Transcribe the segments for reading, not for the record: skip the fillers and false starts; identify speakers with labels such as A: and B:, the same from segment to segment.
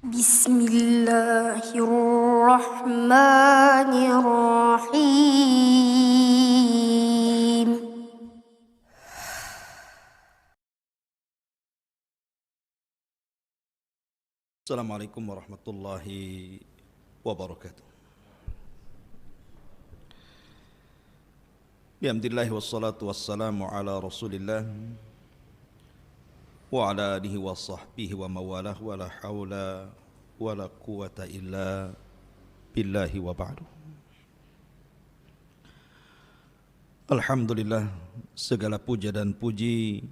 A: Bismillahirrahmanirrahim.
B: Assalamualaikum warahmatullahi wabarakatuh. Bihamdillah wassalatu wassalamu ala rasulillah wa ala alihi wa sahbihi wa mawalah wa la hawla wa la quwata illa billahi wa ba'du. Alhamdulillah, segala puja dan puji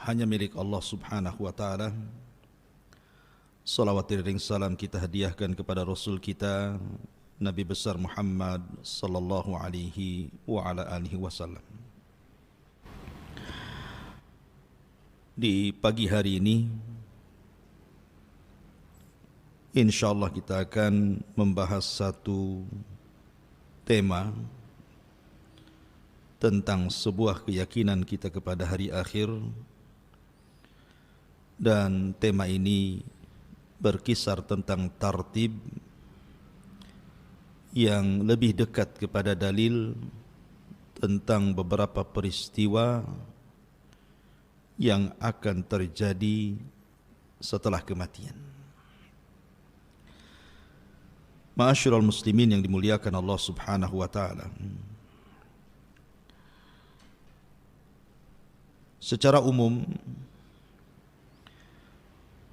B: hanya milik Allah subhanahu wa ta'ala. Salawat dan salam kita hadiahkan kepada Rasul kita Nabi besar Muhammad sallallahu alaihi wa ala alihi wasallam. Di pagi hari ini insyaallah kita akan membahas satu tema tentang sebuah keyakinan kita kepada hari akhir, dan tema ini berkisar tentang tartib yang lebih dekat kepada dalil tentang beberapa peristiwa yang akan terjadi setelah kematian. Ma'asyiral muslimin yang dimuliakan Allah subhanahu wa ta'ala, secara umum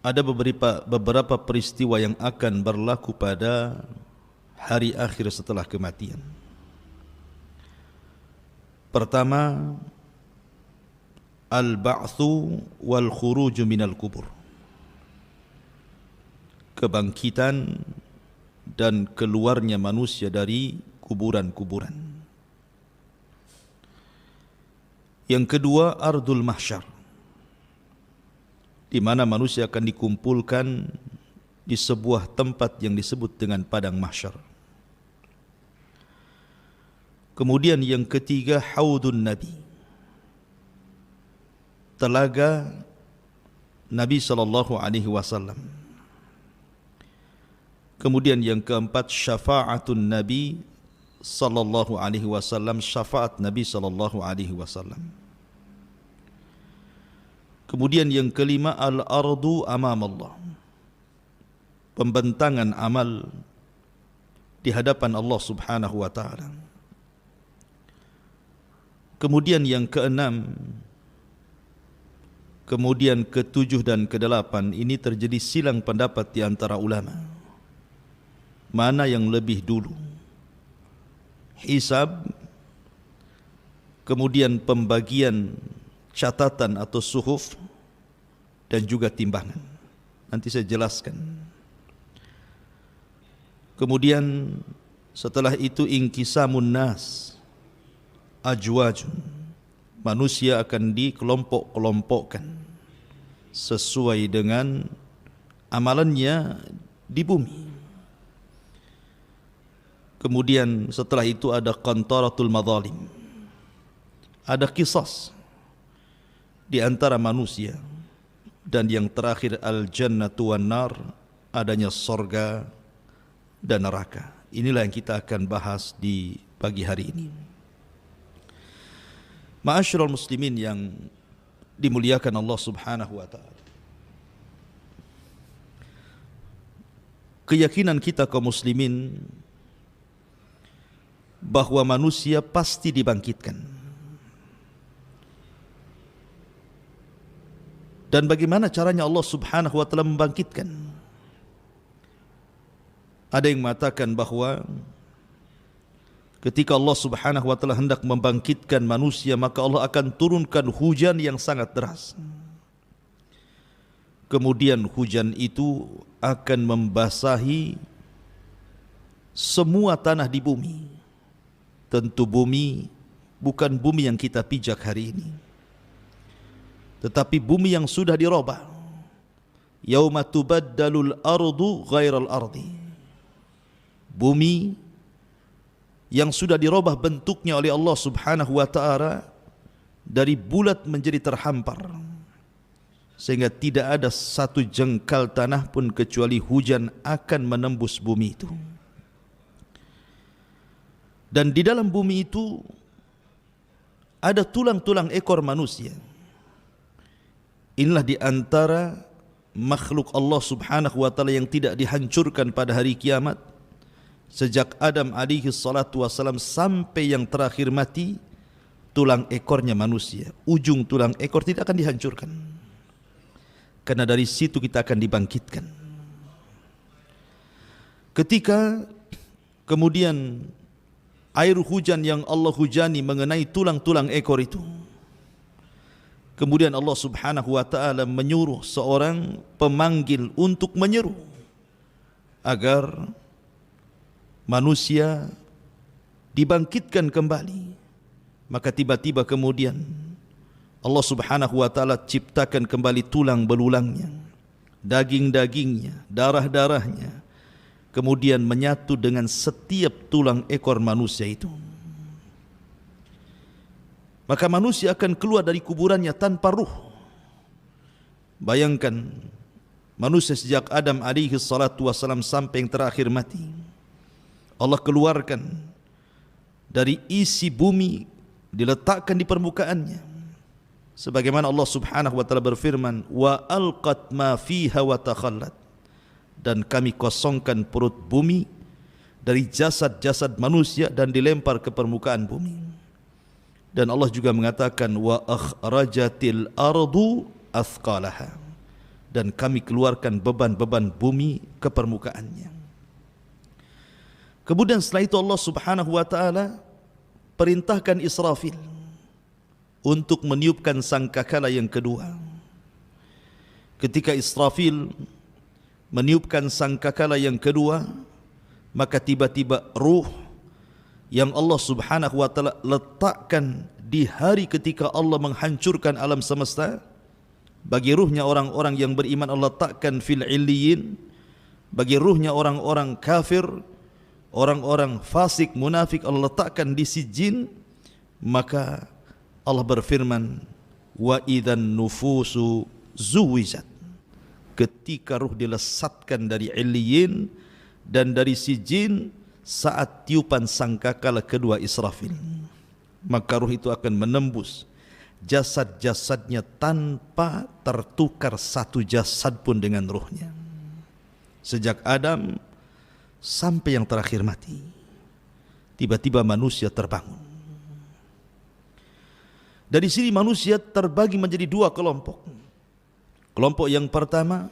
B: ada beberapa peristiwa yang akan berlaku pada hari akhir setelah kematian. Pertama, al-ba'tsu wal khuruj minal kubur, kebangkitan dan keluarnya manusia dari kuburan-kuburan. Yang kedua, ardul mahsyar, di mana manusia akan dikumpulkan di sebuah tempat yang disebut dengan padang mahsyar. Kemudian yang ketiga, haudun nabi, telaga Nabi sallallahu alaihi wasallam. Kemudian yang keempat, syafa'atun nabi sallallahu alaihi wasallam, syafaat Nabi sallallahu alaihi wasallam. Kemudian yang kelima, al-ardu amam Allah, pembentangan amal di hadapan Allah subhanahu wa ta'ala. Kemudian yang keenam, kemudian ketujuh dan kedelapan, ini terjadi silang pendapat di antara ulama, mana yang lebih dulu, hisab, kemudian pembagian catatan atau suhuf, dan juga timbangan. Nanti saya jelaskan. Kemudian setelah itu inqisamun nas ajwajun, manusia akan dikelompok-kelompokkan sesuai dengan amalannya di bumi. Kemudian setelah itu ada qantaratul madzalim, ada qisas di antara manusia. Dan yang terakhir, al-jannatu wan nar, adanya sorga dan neraka. Inilah yang kita akan bahas di pagi hari ini. Ma'asyiral muslimin yang dimuliakan Allah subhanahu wa ta'ala, keyakinan kita kaum muslimin bahwa manusia pasti dibangkitkan. Dan bagaimana caranya Allah subhanahu wa ta'ala membangkitkan? Ada yang mengatakan bahwa ketika Allah subhanahu wa ta'ala hendak membangkitkan manusia, maka Allah akan turunkan hujan yang sangat deras. Kemudian hujan itu akan membasahi semua tanah di bumi. Tentu bumi bukan bumi yang kita pijak hari ini, tetapi bumi yang sudah dirubah. Yauma tubaddalul ardu ghairal ardi, bumi yang sudah dirubah bentuknya oleh Allah subhanahu wa ta'ala dari bulat menjadi terhampar. sehingga tidak ada satu jengkal tanah pun kecuali hujan akan menembus bumi itu. Dan di dalam bumi itu ada tulang-tulang ekor manusia. Inilah di antara makhluk Allah Subhanahu wa taala yang tidak dihancurkan pada hari kiamat. Sejak Adam alaihi salatu wasalam sampai yang terakhir mati, tulang ekornya manusia, ujung tulang ekor tidak akan dihancurkan. Karena dari situ kita akan dibangkitkan. Ketika kemudian air hujan yang Allah hujani mengenai tulang-tulang ekor itu, kemudian Allah Subhanahu wa taala menyuruh seorang pemanggil untuk menyeru agar manusia dibangkitkan kembali. Maka tiba-tiba kemudian Allah Subhanahu wa taala ciptakan kembali tulang belulangnya, daging-dagingnya, darah-darahnya, kemudian menyatu dengan setiap tulang ekor manusia itu. Maka manusia akan keluar dari kuburannya tanpa ruh. Bayangkan manusia sejak Adam alaihi salatu wasalam sampai yang terakhir mati, Allah keluarkan dari isi bumi, diletakkan di permukaannya. Sebagaimana Allah Subhanahu wa taala berfirman, wa alqat ma fiha wa takhallat, dan kami kosongkan perut bumi dari jasad-jasad manusia dan dilempar ke permukaan bumi. Dan Allah juga mengatakan wa akhrajatil ardu athqalaha, dan kami keluarkan beban-beban bumi ke permukaannya. Kemudian setelah itu Allah Subhanahu wa taala perintahkan Israfil untuk meniupkan sangkakala yang kedua. Ketika Israfil meniupkan sangkakala yang kedua, maka tiba-tiba ruh yang Allah Subhanahu wa taala letakkan di hari ketika Allah menghancurkan alam semesta, bagi ruhnya orang-orang yang beriman Allah letakkan fil illiyin, bagi ruhnya orang-orang kafir, orang-orang fasik, munafik Allah letakkan di sijin. Maka Allah berfirman, wa idzan nufusu zuwijat, ketika ruh dilesatkan dari illiyin dan dari sijin saat tiupan sangkakala kedua Israfil, maka ruh itu akan menembus jasad-jasadnya tanpa tertukar satu jasad pun dengan ruhnya, sejak Adam sampai yang terakhir mati. Tiba-tiba manusia terbangun. Dari sini manusia terbagi menjadi dua kelompok. Kelompok yang pertama,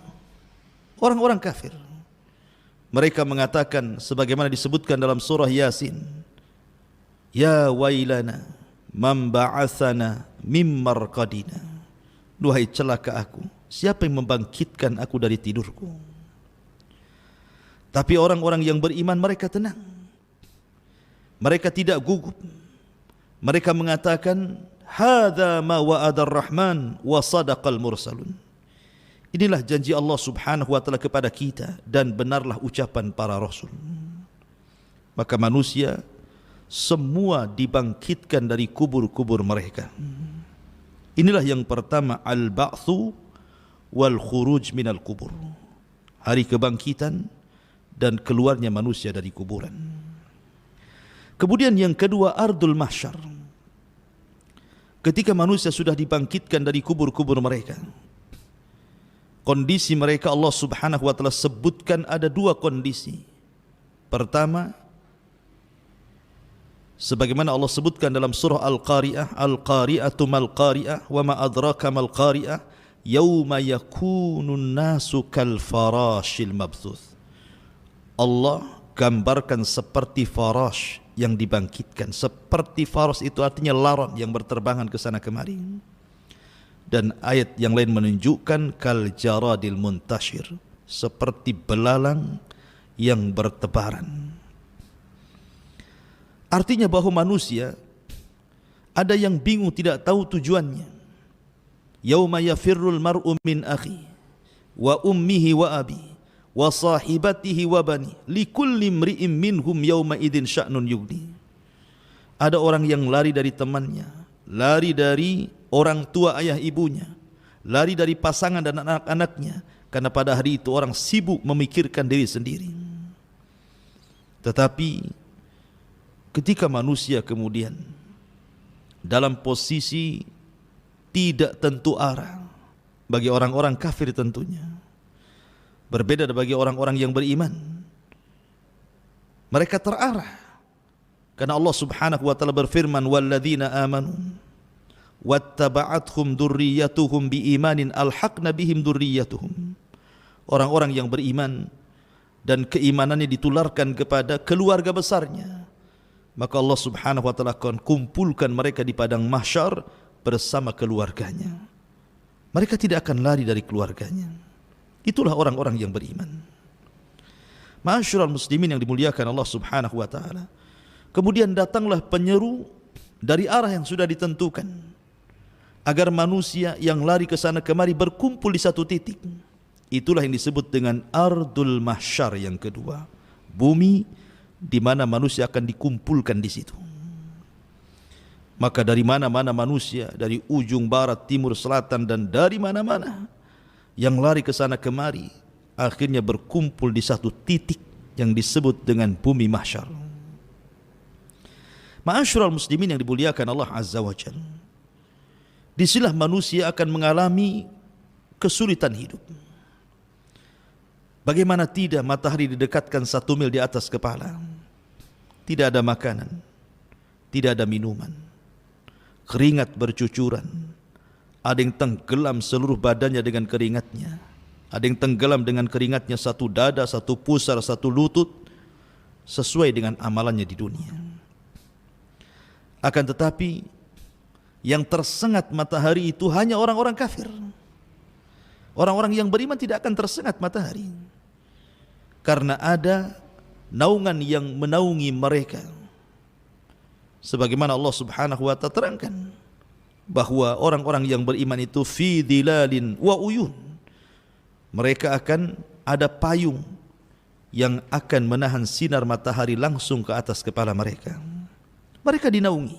B: orang-orang kafir. Mereka mengatakan sebagaimana disebutkan dalam surah Yasin, ya wailana man ba'athana mim marqadina, duhai celaka aku, siapa yang membangkitkan aku dari tidurku. Tapi orang-orang yang beriman mereka tenang, mereka tidak gugup. Mereka mengatakan, hadza ma wa'adar rahman wa sadaqal mursalun, inilah janji Allah Subhanahu wa taala kepada kita dan benarlah ucapan para rasul. Maka manusia semua dibangkitkan dari kubur-kubur mereka. Inilah yang pertama, al-ba'tsu wal khuruj minal kubur, hari kebangkitan dan keluarnya manusia dari kuburan. Kemudian yang kedua, ardul mahsyar, ketika manusia sudah dibangkitkan dari kubur-kubur mereka. Kondisi mereka Allah Subhanahu wa taala sebutkan ada dua kondisi. Pertama, sebagaimana Allah sebutkan dalam surah Al-Qari'ah, Al-Qari'atu mal qari'ah wa ma adraka mal qari'ah yauma yakunun nasu kal farashil mabthuth. Allah gambarkan seperti farash yang dibangkitkan. Seperti farash itu artinya laron yang berterbangan ke sana kemari. Dan ayat yang lain menunjukkan kal jaradil muntashir, seperti belalang yang bertebaran. Artinya bahwa manusia ada yang bingung, tidak tahu tujuannya. Yauma yafirrul mar'u min akhi wa ummihi wa abi wa sahibatihi wa bani likulli imri'in minhum yauma idzin sya'nun yughni. Ada orang yang lari dari temannya, lari dari orang tua ayah ibunya, lari dari pasangan dan anak-anaknya, karena pada hari itu orang sibuk memikirkan diri sendiri. Tetapi ketika manusia kemudian dalam posisi tidak tentu arah, bagi orang-orang kafir tentunya, berbeda bagi orang-orang yang beriman, mereka terarah. Karena Allah Subhanahu wa taala berfirman, walladzina amanu wattaba'athum dzurriyyatuhum biimanin alhaqna bihim dzurriyyatuhum. Orang-orang yang beriman dan keimanannya ditularkan kepada keluarga besarnya, maka Allah Subhanahu wa taala akan kumpulkan mereka di padang mahsyar bersama keluarganya. Mereka tidak akan lari dari keluarganya. Itulah orang-orang yang beriman. Ma'asyiral muslimin yang dimuliakan Allah Subhanahu wa taala. Kemudian datanglah penyeru dari arah yang sudah ditentukan, agar manusia yang lari ke sana kemari berkumpul di satu titik. Itulah yang disebut dengan ardul mahsyar yang kedua, bumi di mana manusia akan dikumpulkan di situ. Maka dari mana-mana manusia, dari ujung barat, timur, selatan, dan dari mana-mana yang lari ke sana kemari, akhirnya berkumpul di satu titik yang disebut dengan bumi mahsyar. Ma'asyiral muslimin yang dimuliakan Allah Azza wa Jalla, disinilah manusia akan mengalami kesulitan hidup. Bagaimana tidak, matahari didekatkan 1 mil di atas kepala, tidak ada makanan, tidak ada minuman, keringat bercucuran, ada yang tenggelam seluruh badannya dengan keringatnya, ada yang tenggelam dengan keringatnya satu dada, satu pusar, satu lutut, sesuai dengan amalannya di dunia. Akan tetapi yang tersengat matahari itu hanya orang-orang kafir. Orang-orang yang beriman tidak akan tersengat matahari, karena ada naungan yang menaungi mereka. Sebagaimana Allah Subhanahu wa ta'ala terangkan bahwa orang-orang yang beriman itu fi dhilalin wa uyun, mereka akan ada payung yang akan menahan sinar matahari langsung ke atas kepala mereka. Mereka dinaungi.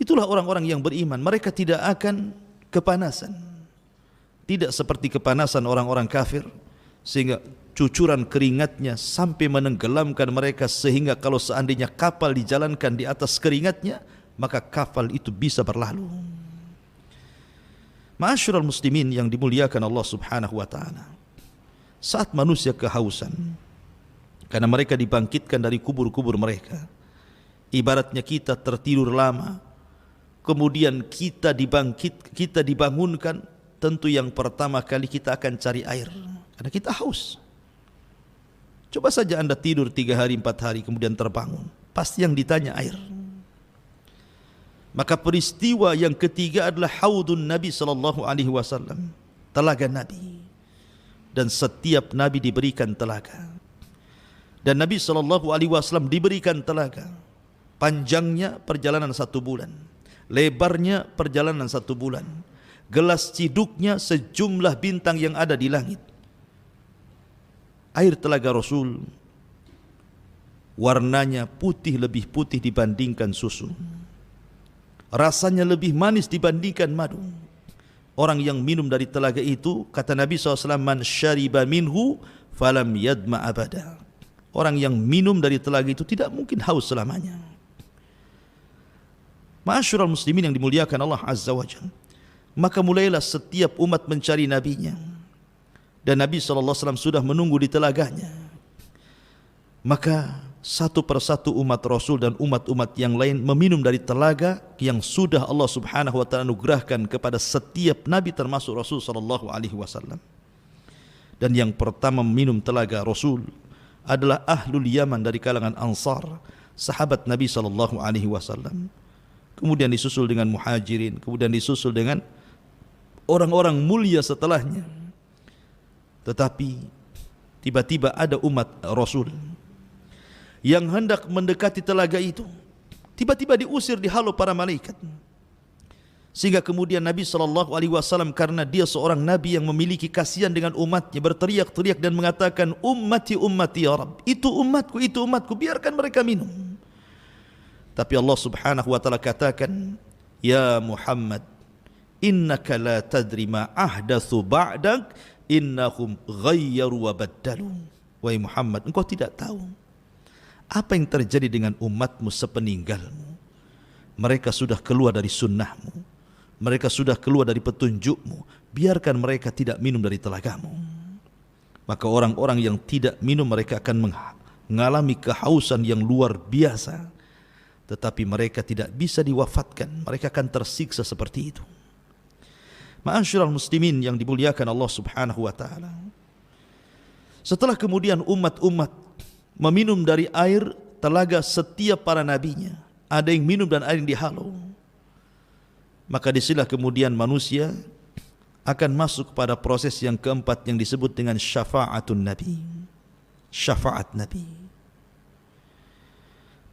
B: Itulah orang-orang yang beriman. Mereka tidak akan kepanasan, tidak seperti kepanasan orang-orang kafir, sehingga cucuran keringatnya sampai menenggelamkan mereka, sehingga kalau seandainya kapal dijalankan di atas keringatnya, maka kapal itu bisa berlalu. Ma'asyiral muslimin yang dimuliakan Allah Subhanahu wa taala, saat manusia kehausan karena mereka dibangkitkan dari kubur-kubur mereka, ibaratnya kita tertidur lama, kemudian kita dibangunkan, tentu yang pertama kali kita akan cari air karena kita haus. Coba saja Anda tidur 3 hari 4 hari kemudian terbangun, pasti yang ditanya air. Maka peristiwa yang ketiga adalah haudun Nabi sallallahu alaihi wasallam, telaga Nabi. Dan setiap nabi diberikan telaga. Dan Nabi sallallahu alaihi wasallam diberikan telaga. Panjangnya perjalanan 1 bulan, lebarnya perjalanan 1 bulan. Gelas ciduknya sejumlah bintang yang ada di langit. Air telaga Rasul warnanya putih, lebih putih dibandingkan susu. Rasanya lebih manis dibandingkan madu. Orang yang minum dari telaga itu, kata Nabi SAW, man syariba minhu falam yadma abada. Orang yang minum dari telaga itu tidak mungkin haus selamanya. Ma'asyiral muslimin yang dimuliakan Allah Azza wa Jalla, maka mulailah setiap umat mencari nabinya. Dan Nabi SAW sudah menunggu di telaganya. Maka satu persatu umat Rasul dan umat-umat yang lain meminum dari telaga yang sudah Allah Subhanahu wa taala anugerahkan kepada setiap nabi termasuk Rasul sallallahu alaihi wasallam. Dan yang pertama meminum telaga Rasul adalah ahlul Yaman dari kalangan Ansar, sahabat Nabi sallallahu alaihi wasallam. Kemudian disusul dengan Muhajirin, kemudian disusul dengan orang-orang mulia setelahnya. Tetapi tiba-tiba ada umat Rasul yang hendak mendekati telaga itu, tiba-tiba diusir, dihalau para malaikat. Sehingga kemudian Nabi SAW, karena dia seorang Nabi yang memiliki kasihan dengan umatnya, berteriak-teriak dan mengatakan, ummati ummati ya Rabb, itu umatku, biarkan mereka minum. Tapi Allah Subhanahu wa ta'ala katakan, ya Muhammad, innaka la tadri ma ahdatsu ba'dak innahum ghayyaru wa baddalu. Wahai Muhammad, engkau tidak tahu apa yang terjadi dengan umatmu sepeninggalmu. Mereka sudah keluar dari sunnahmu, mereka sudah keluar dari petunjukmu. Biarkan mereka tidak minum dari telagamu. Maka orang-orang yang tidak minum, mereka akan mengalami kehausan yang luar biasa, tetapi mereka tidak bisa diwafatkan. Mereka akan tersiksa seperti itu. Ma'asyiral muslimin yang dimuliakan Allah Subhanahu wa taala, setelah kemudian umat-umat meminum dari air telaga setiap para nabinya, ada yang minum dan ada yang dihalau, maka disinilah kemudian manusia akan masuk pada proses yang keempat yang disebut dengan syafa'atun nabi. Syafaat nabi.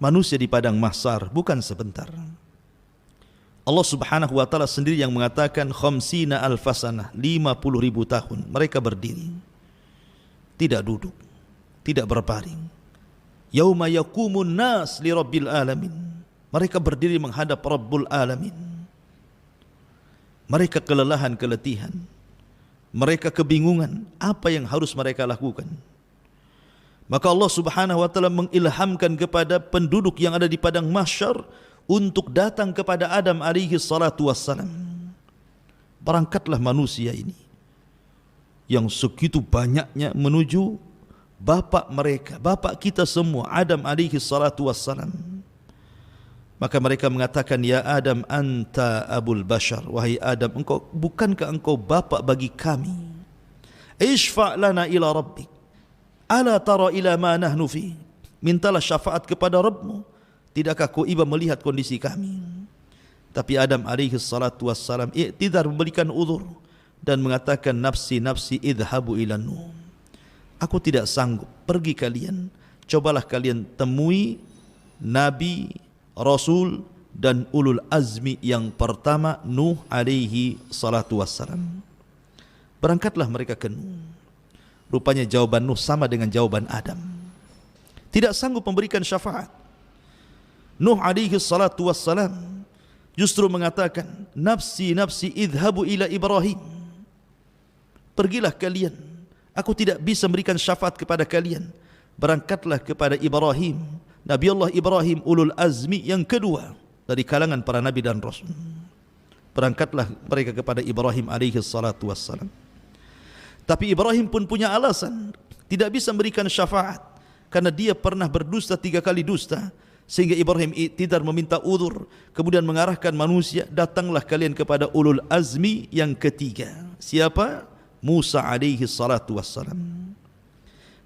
B: Manusia di padang mahsyar bukan sebentar. Allah Subhanahu wa taala sendiri yang mengatakan khamsina alfasanah, 50.000 tahun mereka berdiri, tidak duduk, tidak berbaring. Yauma yaqumun nas li rabbil alamin. Mereka berdiri menghadap Rabbul Alamin. Mereka kelelahan, keletihan. Mereka kebingungan apa yang harus mereka lakukan. Maka Allah Subhanahu wa taala mengilhamkan kepada penduduk yang ada di padang mahsyar untuk datang kepada Adam alaihi salatu wassalam. Berangkatlah manusia ini yang segitu banyaknya menuju bapak mereka, bapak kita semua, Adam alaihi salatu wassalam. Maka mereka mengatakan, ya Adam anta abul bashar, wahai Adam, bukankah engkau bapak bagi kami? Ishfa' lana ila rabbik, ala tara ila ma nahnu fi. Mintalah syafaat kepada Rabbmu, tidakkah kau iba melihat kondisi kami? Tapi Adam alaihi salatu wassalam i'tidar, memberikan uzur dan mengatakan, nafsi nafsi idhabu ila nuh. Aku tidak sanggup, pergi kalian, cobalah kalian temui nabi, rasul dan ulul azmi yang pertama, Nuh alaihi salatu wassalam. Berangkatlah mereka ke Nuh. Rupanya jawaban Nuh sama dengan jawaban Adam, tidak sanggup memberikan syafaat. Nuh alaihi salatu wassalam justru mengatakan, nafsi nafsi idhabu ila Ibrahim. Pergilah kalian, aku tidak bisa memberikan syafaat kepada kalian. Berangkatlah kepada Ibrahim, Nabi Allah Ibrahim, ulul azmi yang kedua dari kalangan para nabi dan rasul. Berangkatlah mereka kepada Ibrahim alaihi salatu wassalam. Tapi Ibrahim pun punya alasan, tidak bisa memberikan syafaat karena dia pernah berdusta 3 kali dusta. Sehingga Ibrahim i'tidar, meminta uzur, kemudian mengarahkan manusia, datanglah kalian kepada ulul azmi yang ketiga. Siapa? Musa alaihi salatu wassalam.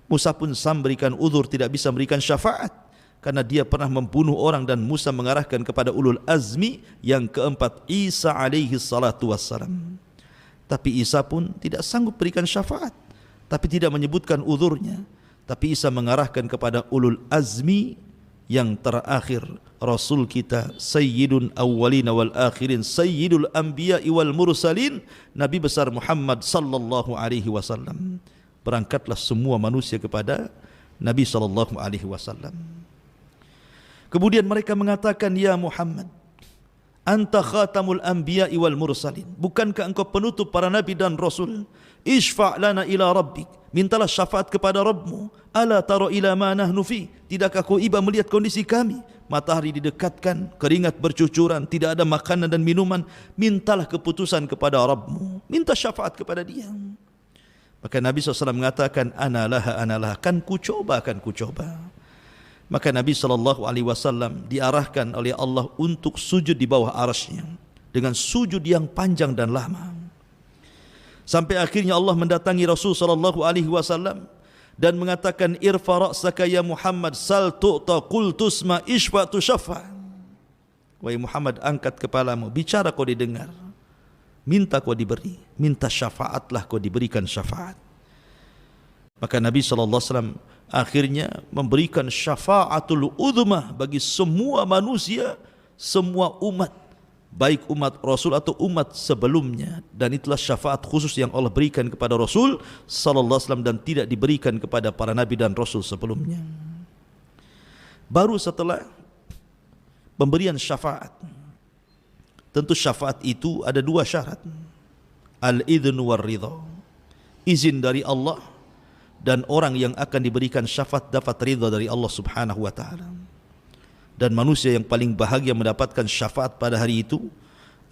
B: Musa pun memberikan uzur, tidak bisa memberikan syafaat karena dia pernah membunuh orang, dan Musa mengarahkan kepada ulul azmi yang keempat, Isa alaihi salatu wassalam. Tapi Isa pun tidak sanggup berikan syafaat, tapi tidak menyebutkan uzurnya. Tapi Isa mengarahkan kepada ulul azmi yang terakhir, Rasul kita, Sayyidun awwalina wal akhirin, Sayyidul anbiya'i wal mursalin, Nabi besar Muhammad sallallahu alaihi wasallam. Berangkatlah semua manusia kepada Nabi sallallahu alaihi wasallam. Kemudian mereka mengatakan, ya Muhammad, anta khatamul anbiya'i wal mursalin. Bukankah engkau penutup para nabi dan rasul? Ishfa' lana ila rabbik. Mintalah syafaat kepada Rabbmu. Ala tara ila ma nahnu fi. Tidakkah kau iba melihat kondisi kami? Matahari didekatkan, keringat bercucuran, tidak ada makanan dan minuman. Mintalah keputusan kepada Rabbmu. Minta syafaat kepada dia. Maka Nabi SAW mengatakan, analah, kan ku coba. Maka Nabi SAW diarahkan oleh Allah untuk sujud di bawah arasy-Nya dengan sujud yang panjang dan lama. Sampai akhirnya Allah mendatangi Rasul SAW dan mengatakan, irfa ra'saka ya Muhammad, sal tu'ta, qul tusma, ishfa tushaffa. Wahai Muhammad, angkat kepalamu, bicara kau didengar, minta kau diberi, minta syafaatlah kau diberikan syafaat. Maka Nabi SAW akhirnya memberikan syafaatul udhmah bagi semua manusia, semua umat, baik umat Rasul atau umat sebelumnya. Dan itulah syafaat khusus yang Allah berikan kepada Rasul sallallahu alaihi wasallam dan tidak diberikan kepada para nabi dan rasul sebelumnya. Baru setelah pemberian syafaat, Tentu syafaat itu ada dua syarat. Al-idhnu war-ridha. Izin dari Allah, dan orang yang akan diberikan syafaat dapat ridha dari Allah Subhanahu wa taala. Dan manusia yang paling bahagia mendapatkan syafaat pada hari itu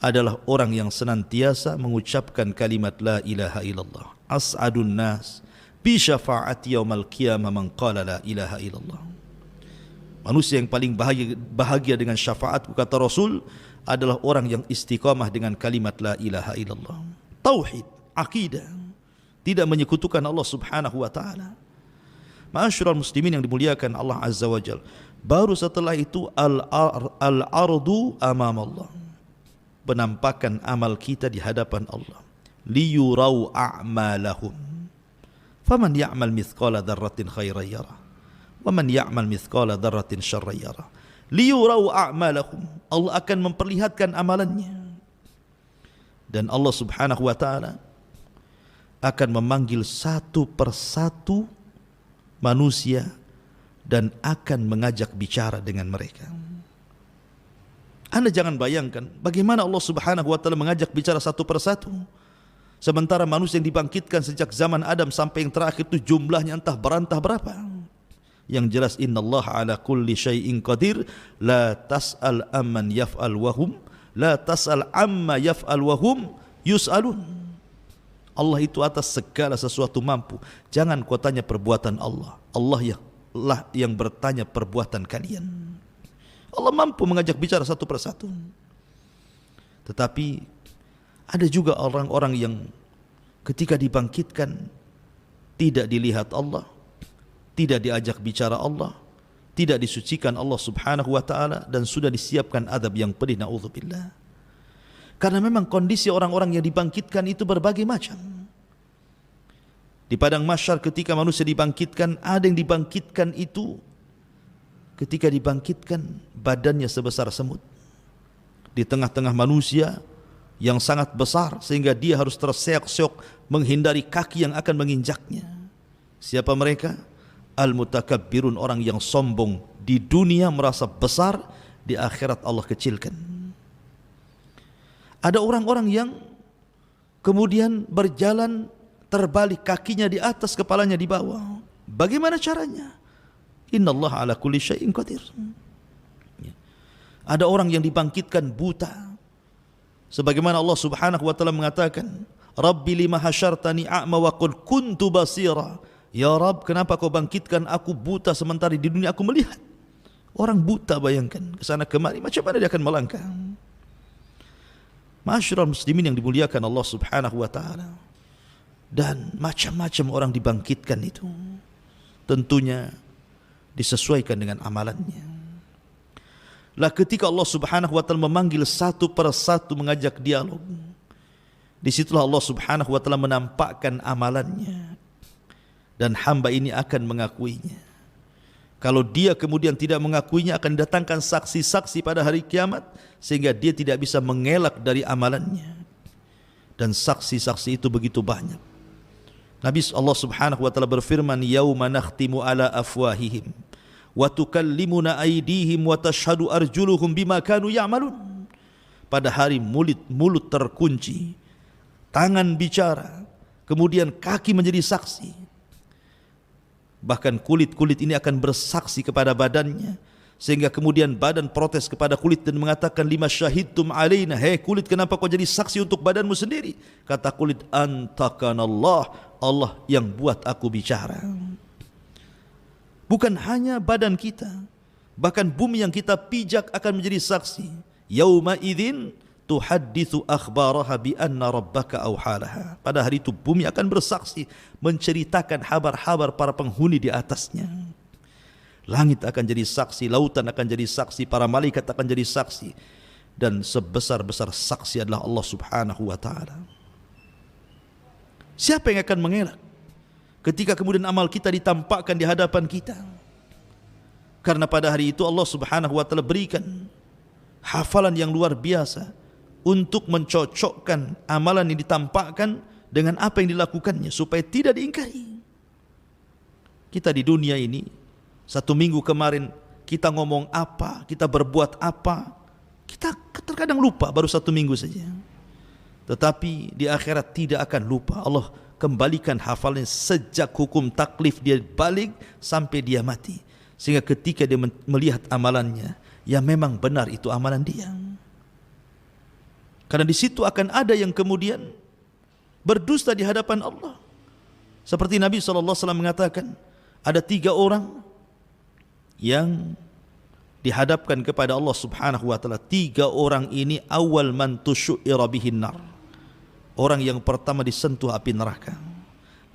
B: adalah orang yang senantiasa mengucapkan kalimat la ilaha illallah. As'adun nas bi syafaati yaumal qiyamah man qala la ilaha illallah. Manusia yang paling bahagia dengan syafaatku, kata Rasul, adalah orang yang istiqamah dengan kalimat la ilaha illallah. Tauhid, akidah, tidak menyekutukan Allah Subhanahu wa taala. Ma'asyiral muslimin yang dimuliakan Allah Azza wa Jalla. Baru setelah itu al-ardu amam Allah. Penampakan amal kita di hadapan Allah. Liyurau a'malahum. Faman ya'mal mithqala dzarratin khairan yarah. Waman ya'mal mithqala dzarratin syarran yarah. Liyurau a'malahum. Allah akan memperlihatkan amalannya. Dan Allah Subhanahu wa taala akan memanggil satu persatu manusia dan akan mengajak bicara dengan mereka. Anda jangan bayangkan bagaimana Allah Subhanahu wa taala mengajak bicara satu persatu. Sementara manusia yang dibangkitkan sejak zaman Adam sampai yang terakhir itu jumlahnya entah berantah berapa. Yang jelas innallaha ala kulli syai'in qadir, la tas'al amman yaf'al wahum, la tas'al amma yaf'al wahum yus'alun. Allah itu atas segala sesuatu mampu. Jangan kau tanya perbuatan Allah. Allah yang bertanya perbuatan kalian. Allah mampu mengajak bicara satu persatu. Tetapi ada juga orang-orang yang ketika dibangkitkan tidak dilihat Allah, tidak diajak bicara Allah, tidak disucikan Allah Subhanahu wa taala, dan sudah disiapkan adab yang pedih, naudzubillah. Karena memang kondisi orang-orang yang dibangkitkan itu berbagai macam. Di padang mahsyar ketika manusia dibangkitkan, ada yang dibangkitkan itu ketika dibangkitkan badannya sebesar semut. Di tengah-tengah manusia yang sangat besar sehingga dia harus terseok-seok menghindari kaki yang akan menginjaknya. Siapa mereka? Al-mutakabbirun, orang yang sombong di dunia merasa besar, di akhirat Allah kecilkan. Ada orang-orang yang kemudian berjalan terbalik, kakinya di atas, kepalanya di bawah. Bagaimana caranya? Innallaha ala kulli syai'in qadir. Ada orang yang dibangkitkan buta. Sebagaimana Allah Subhanahu wa taala mengatakan, Rabbi lima hasyartani a'ma wa qad kuntu basira. Ya Rabb, kenapa kau bangkitkan aku buta sementara di dunia aku melihat? Orang buta, bayangkan, kesana kemari, macam mana dia akan melangkah? Ma'asyiral muslimin yang dimuliakan Allah Subhanahu wa taala. Dan macam-macam orang dibangkitkan itu. Tentunya disesuaikan dengan amalannya. Lah ketika Allah Subhanahu wa taala memanggil satu persatu mengajak dialog, disitulah Allah Subhanahu wa taala menampakkan amalannya. Dan hamba ini akan mengakuinya. Kalau dia kemudian tidak mengakuinya, akan datangkan saksi-saksi pada hari kiamat, sehingga dia tidak bisa mengelak dari amalannya. Dan saksi-saksi itu begitu banyak. Nabi Allah Subhanahu wa taala berfirman, yauma nakhtimu ala afwahihim wa tukallimuna aydihim wa tashhadu arjuluhum bima kanu ya'malun. Pada hari mulut terkunci, tangan bicara, kemudian kaki menjadi saksi. Bahkan kulit-kulit ini akan bersaksi kepada badannya, sehingga kemudian badan protes kepada kulit dan mengatakan, lima syahidtum alaina, hei kulit, kenapa kau jadi saksi untuk badanmu sendiri? Kata kulit, antakanallah, Allah yang buat aku bicara. Bukan hanya badan kita, bahkan bumi yang kita pijak akan menjadi saksi. Yauma idzin tuhadditsu akhbaraha bi anna rabbaka awhalaha. Pada hari itu bumi akan bersaksi, menceritakan kabar-kabar para penghuni di atasnya. Langit akan jadi saksi, lautan akan jadi saksi, para malaikat akan jadi saksi, dan sebesar-besar saksi adalah Allah Subhanahu wa taala. Siapa yang akan mengelak ketika kemudian amal kita ditampakkan di hadapan kita? Karena pada hari itu Allah Subhanahu wa taala berikan hafalan yang luar biasa untuk mencocokkan amalan yang ditampakkan dengan apa yang dilakukannya supaya tidak diingkari. Kita di dunia ini, satu minggu kemarin kita ngomong apa, kita berbuat apa, kita Terkadang lupa baru 1 minggu saja. Tetapi di akhirat tidak akan lupa. Allah kembalikan hafalnya sejak hukum taklif dia balik sampai dia mati. Sehingga ketika dia melihat amalannya, ya memang benar itu amalan dia. Karena di situ akan ada yang kemudian berdusta di hadapan Allah. Seperti Nabi SAW mengatakan, ada 3 orang yang dihadapkan kepada Allah Subhanahu wa taala. 3 orang ini awal man tusyu'ira bihin nar. Orang yang pertama disentuh api neraka.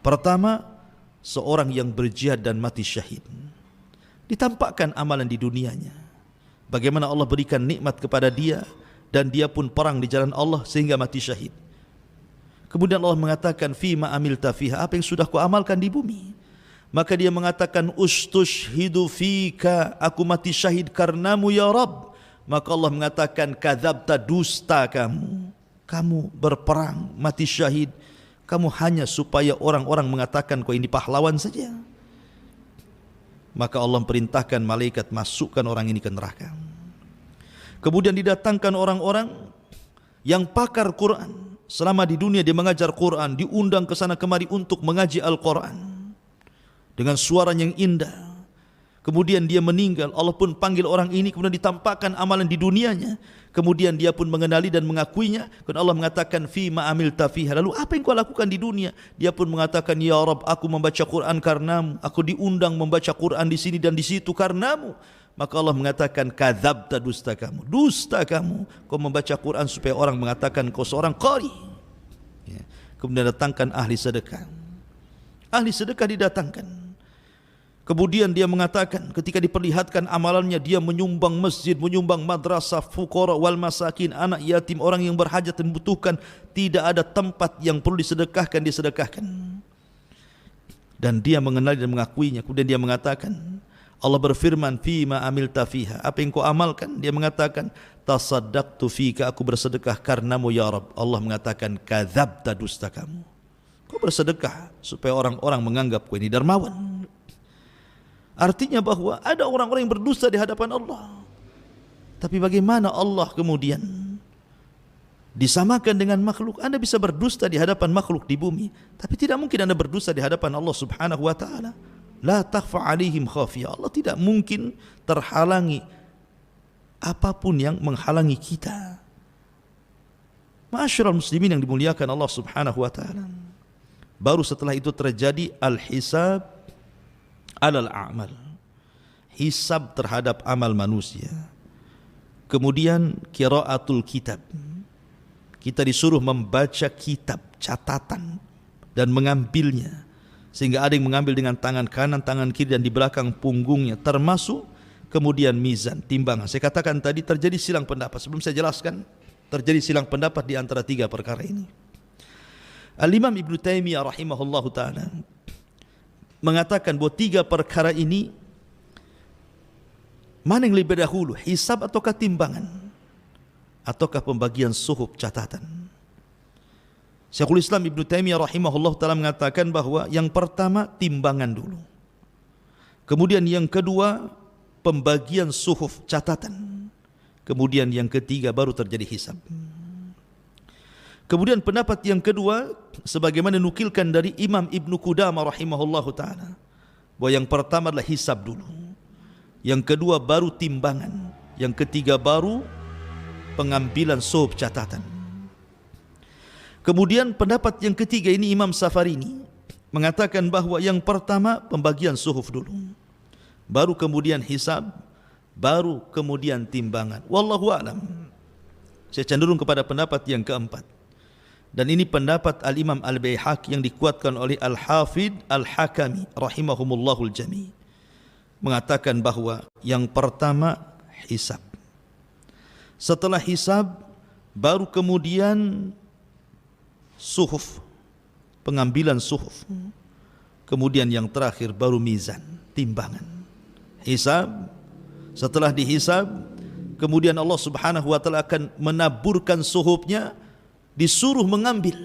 B: Pertama, seorang yang berjihad dan mati syahid. Ditampakkan amalan di dunianya. Bagaimana Allah berikan nikmat kepada dia dan dia pun perang di jalan Allah sehingga mati syahid. Kemudian Allah mengatakan, fima amilta fiha, apa yang sudah kau amalkan di bumi. Maka dia mengatakan, ustushhidu fika, aku mati syahid karenamu ya Rabb. Maka Allah mengatakan, kadzabta, dusta kamu. Kamu berperang, mati syahid, kamu hanya supaya orang-orang mengatakan kau ini pahlawan saja. Maka Allah perintahkan malaikat masukkan orang ini ke neraka. Kemudian didatangkan orang-orang yang pakar Quran. Selama di dunia dia mengajar Quran, diundang ke sana kemari untuk mengaji Al-Quran dengan suara yang indah. Kemudian dia meninggal, Allah pun panggil orang ini, kemudian ditampakkan amalan di dunianya. Kemudian dia pun mengenali dan mengakuinya. Kemudian Allah mengatakan, fima amilta fiha, lalu apa yang kau lakukan di dunia? Dia pun mengatakan, ya Rabb, aku membaca Quran karenamu, aku diundang membaca Quran di sini dan di situ karenamu. Maka Allah mengatakan, kadzabta, dusta kamu. Dusta kamu, kau membaca Quran supaya orang mengatakan kau seorang qari. Ya. Kemudian datangkan ahli sedekah. Ahli sedekah didatangkan. Kemudian dia mengatakan, ketika diperlihatkan amalannya, dia menyumbang masjid, menyumbang madrasah, fuqara wal masakin, anak yatim, orang yang berhajat dan membutuhkan. Tidak ada tempat yang perlu disedekahkan, disedekahkan. Dan dia mengenali dan mengakuinya. Kemudian dia mengatakan, Allah berfirman, fima amilta fiha, apa yang kau amalkan? Dia mengatakan, tasaddaqtu fika, aku bersedekah karenamu ya Rabb. Allah mengatakan, kadzabta, dusta kamu. Kau bersedekah supaya orang-orang menganggap kau ini dermawan. Artinya bahwa ada orang-orang yang berdusta di hadapan Allah. Tapi bagaimana Allah kemudian disamakan dengan makhluk? Anda bisa berdusta di hadapan makhluk di bumi, tapi tidak mungkin Anda berdusta di hadapan Allah Subhanahu wa taala. La takhfa alaihim khafiyah. Allah tidak mungkin terhalangi apapun yang menghalangi kita. Ma'asyiral muslimin yang dimuliakan Allah Subhanahu wa taala. Baru setelah itu terjadi al-hisab alal a'mal, hisab terhadap amal manusia. Kemudian qiraatul kitab, kita disuruh membaca kitab, catatan, dan mengambilnya. Sehingga ada yang mengambil dengan tangan kanan, tangan kiri, dan di belakang punggungnya, termasuk kemudian mizan, timbangan. Saya katakan tadi terjadi silang pendapat. Sebelum saya jelaskan, terjadi silang pendapat di antara 3 perkara ini. Al-Imam Ibnu Taimiyah rahimahullahu ta'ala mengatakan bahwa 3 perkara ini, mana yang lebih dahulu, hisab ataukah timbangan, ataukah pembagian suhuf catatan? Syekhul Islam Ibnu Taimiyah rahimahullah ta'ala mengatakan bahwa yang pertama timbangan dulu, kemudian yang kedua pembagian suhuf catatan, kemudian yang ketiga baru terjadi hisab. Kemudian pendapat yang kedua, sebagaimana nukilkan dari Imam Ibnu Qudamah rahimahullahu ta'ala, bahwa yang pertama adalah hisab dulu, yang kedua baru timbangan, yang ketiga baru pengambilan suhuf catatan. Kemudian pendapat yang ketiga ini Imam Safarini mengatakan bahwa yang pertama pembagian suhuf dulu, baru kemudian hisab, baru kemudian timbangan. Wallahu a'lam. Saya cenderung kepada pendapat yang keempat. Dan ini pendapat Al-Imam Al-Baihaqi yang dikuatkan oleh Al-Hafidh Al-Hakami rahimahumullahul jami', mengatakan bahwa yang pertama hisab. Setelah hisab baru kemudian suhuf, pengambilan suhuf. Kemudian yang terakhir baru mizan, timbangan. Hisab, setelah dihisab, kemudian Allah Subhanahu wa taala akan menaburkan suhufnya, disuruh mengambil.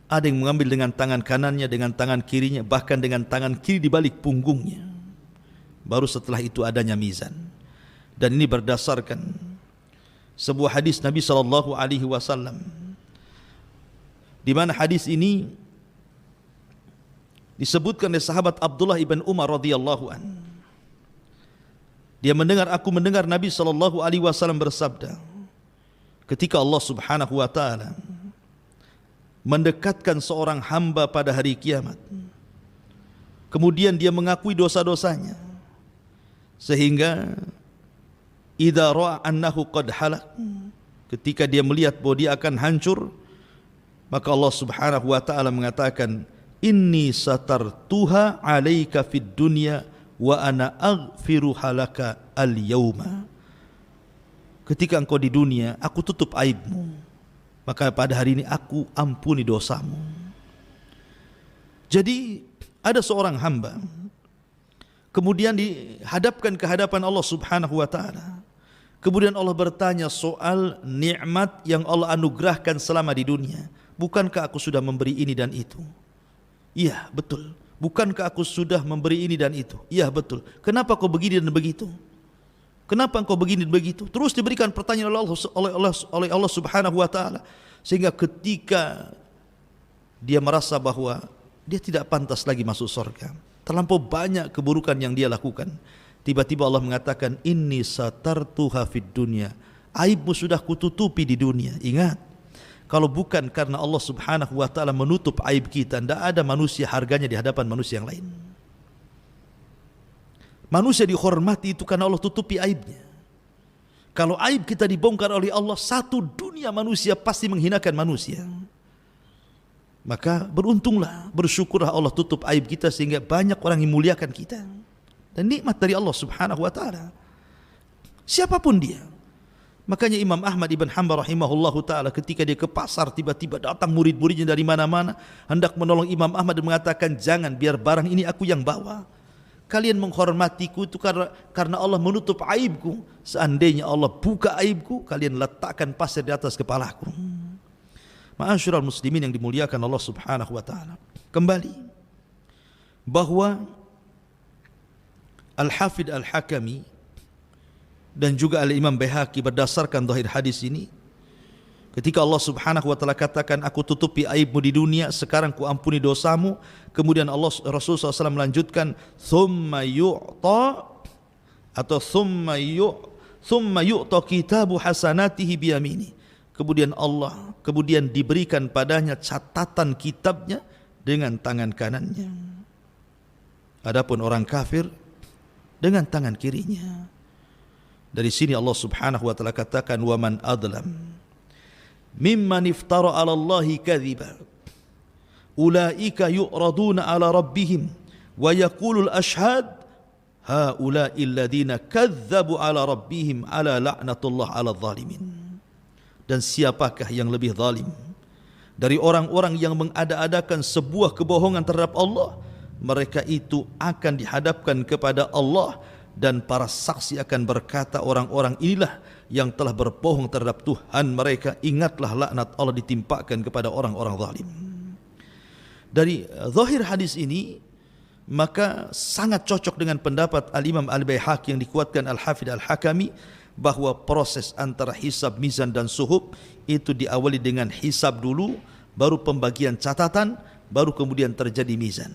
B: Ada yang mengambil dengan tangan kanannya, dengan tangan kirinya, bahkan dengan tangan kiri di balik punggungnya. Baru setelah itu adanya mizan. Dan ini berdasarkan sebuah hadis Nabi sallallahu alaihi wasallam, di mana hadis ini disebutkan oleh sahabat Abdullah ibn Umar radhiyallahu an. Aku mendengar Nabi sallallahu alaihi wasallam bersabda, ketika Allah Subhanahu wa taala mendekatkan seorang hamba pada hari kiamat, kemudian dia mengakui dosa-dosanya, sehingga idza ra'a annahu qad halak, ketika dia melihat bahwa dia akan hancur, maka Allah Subhanahu wa taala mengatakan, inni satartuha 'alaika fid dunya wa ana aghfiru halaka al-yauma. Ketika engkau di dunia, aku tutup aibmu, maka pada hari ini aku ampuni dosamu. Jadi ada seorang hamba kemudian dihadapkan ke hadapan Allah Subhanahu wa taala. Kemudian Allah bertanya soal nikmat yang Allah anugerahkan selama di dunia. Bukankah aku sudah memberi ini dan itu? Iya, betul. Bukankah aku sudah memberi ini dan itu? Iya, betul. Kenapa kau begini dan begitu? Kenapa engkau begini dan begitu? Terus diberikan pertanyaan oleh Allah Subhanahu wa taala, sehingga ketika dia merasa bahwa dia tidak pantas lagi masuk surga, terlampau banyak keburukan yang dia lakukan, tiba-tiba Allah mengatakan, inni satartuha fid dunya, aibmu sudah kututupi di dunia. Ingat, kalau bukan karena Allah Subhanahu wa taala menutup aib kita, tidak ada manusia harganya di hadapan manusia yang lain. Manusia dihormati itu karena Allah tutupi aibnya. Kalau aib kita dibongkar oleh Allah, satu dunia manusia pasti menghinakan manusia. Maka beruntunglah, bersyukurlah Allah tutup aib kita sehingga banyak orang yang muliakan kita. Dan nikmat dari Allah Subhanahu wa taala. Siapapun dia. Makanya Imam Ahmad ibn Hanbal rahimahullahu taala ketika dia ke pasar, tiba-tiba datang murid-muridnya dari mana-mana hendak menolong Imam Ahmad dan mengatakan, jangan, biar barang ini aku yang bawa. Kalian menghormatiku itu karena Allah menutup aibku. Seandainya Allah buka aibku, kalian letakkan pasir di atas kepalaku. Ma'asyiral muslimin yang dimuliakan Allah Subhanahu wa taala. Kembali bahwa Al-Hafidh Al-Hakami dan juga Al-Imam Baihaqi berdasarkan zahir hadis ini, ketika Allah Subhanahu wa taala katakan, aku tutupi aibmu di dunia, sekarang ku ampuni dosamu. Kemudian Rasul SAW melanjutkan, thumma yu'ta atau thumma yu'ta kitabu hasanatihi biyamini. Kemudian diberikan padanya catatan kitabnya dengan tangan kanannya. Adapun orang kafir dengan tangan kirinya. Dari sini Allah Subhanahu wa taala katakan, wa man adlam mimman iftara 'ala Allahi kadhiba ulaika yu'raduna 'ala rabbihim wa yaqulul ashhad haula'i alladhina kadzabu 'ala rabbihim ala la'natullah 'ala zalimin. Dan siapakah yang lebih zalim dari orang-orang yang mengada-adakan sebuah kebohongan terhadap Allah? Mereka itu akan dihadapkan kepada Allah dan para saksi akan berkata, orang-orang inilah yang telah berbohong terhadap Tuhan mereka. Ingatlah laknat Allah ditimpakan kepada orang-orang zalim. Dari zahir hadis ini, maka sangat cocok dengan pendapat Al-Imam Al-Baihaqi yang dikuatkan Al-Hafidh Al-Hakami, bahwa proses antara hisab, mizan dan suhub itu diawali dengan hisab dulu, baru pembagian catatan, baru kemudian terjadi mizan.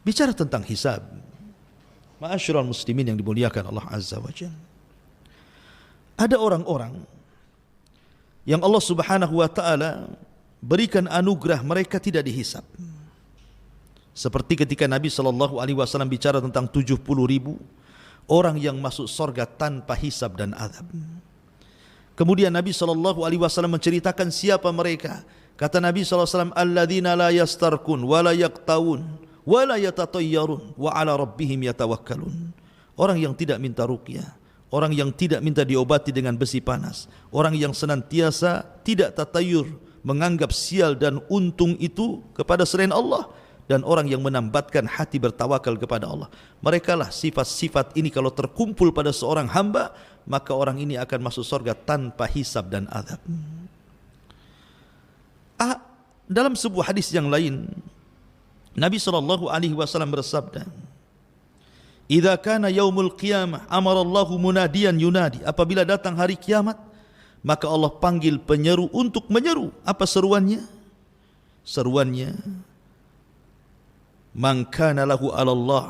B: Bicara tentang hisab, ma'asyiral muslimin yang dimuliakan Allah Azza wa Jalla, ada orang-orang yang Allah Subhanahu wa taala berikan anugerah mereka tidak dihisab. Seperti ketika Nabi SAW bicara tentang 70.000 orang yang masuk surga tanpa hisab dan azab. Kemudian Nabi SAW menceritakan siapa mereka. Kata Nabi SAW, alladzina la yastarkun wa la yaqtawun wa la yatatayyarun wa ala rabbihim yatawakkalun. Orang yang tidak minta ruqyah, orang yang tidak minta diobati dengan besi panas, orang yang senantiasa tidak tatayur, menganggap sial dan untung itu kepada selain Allah, dan orang yang menambatkan hati bertawakal kepada Allah. Mereka lah sifat-sifat ini kalau terkumpul pada seorang hamba, maka orang ini akan masuk surga tanpa hisab dan azab. Dalam sebuah hadis yang lain, Nabi SAW bersabda, Idza kana yaumul qiyamah amara Allahu munadiyan yunadi. Apabila datang hari kiamat, maka Allah panggil penyeru untuk menyeru. Apa seruannya? Seruannya, man kana lahu 'ala Allah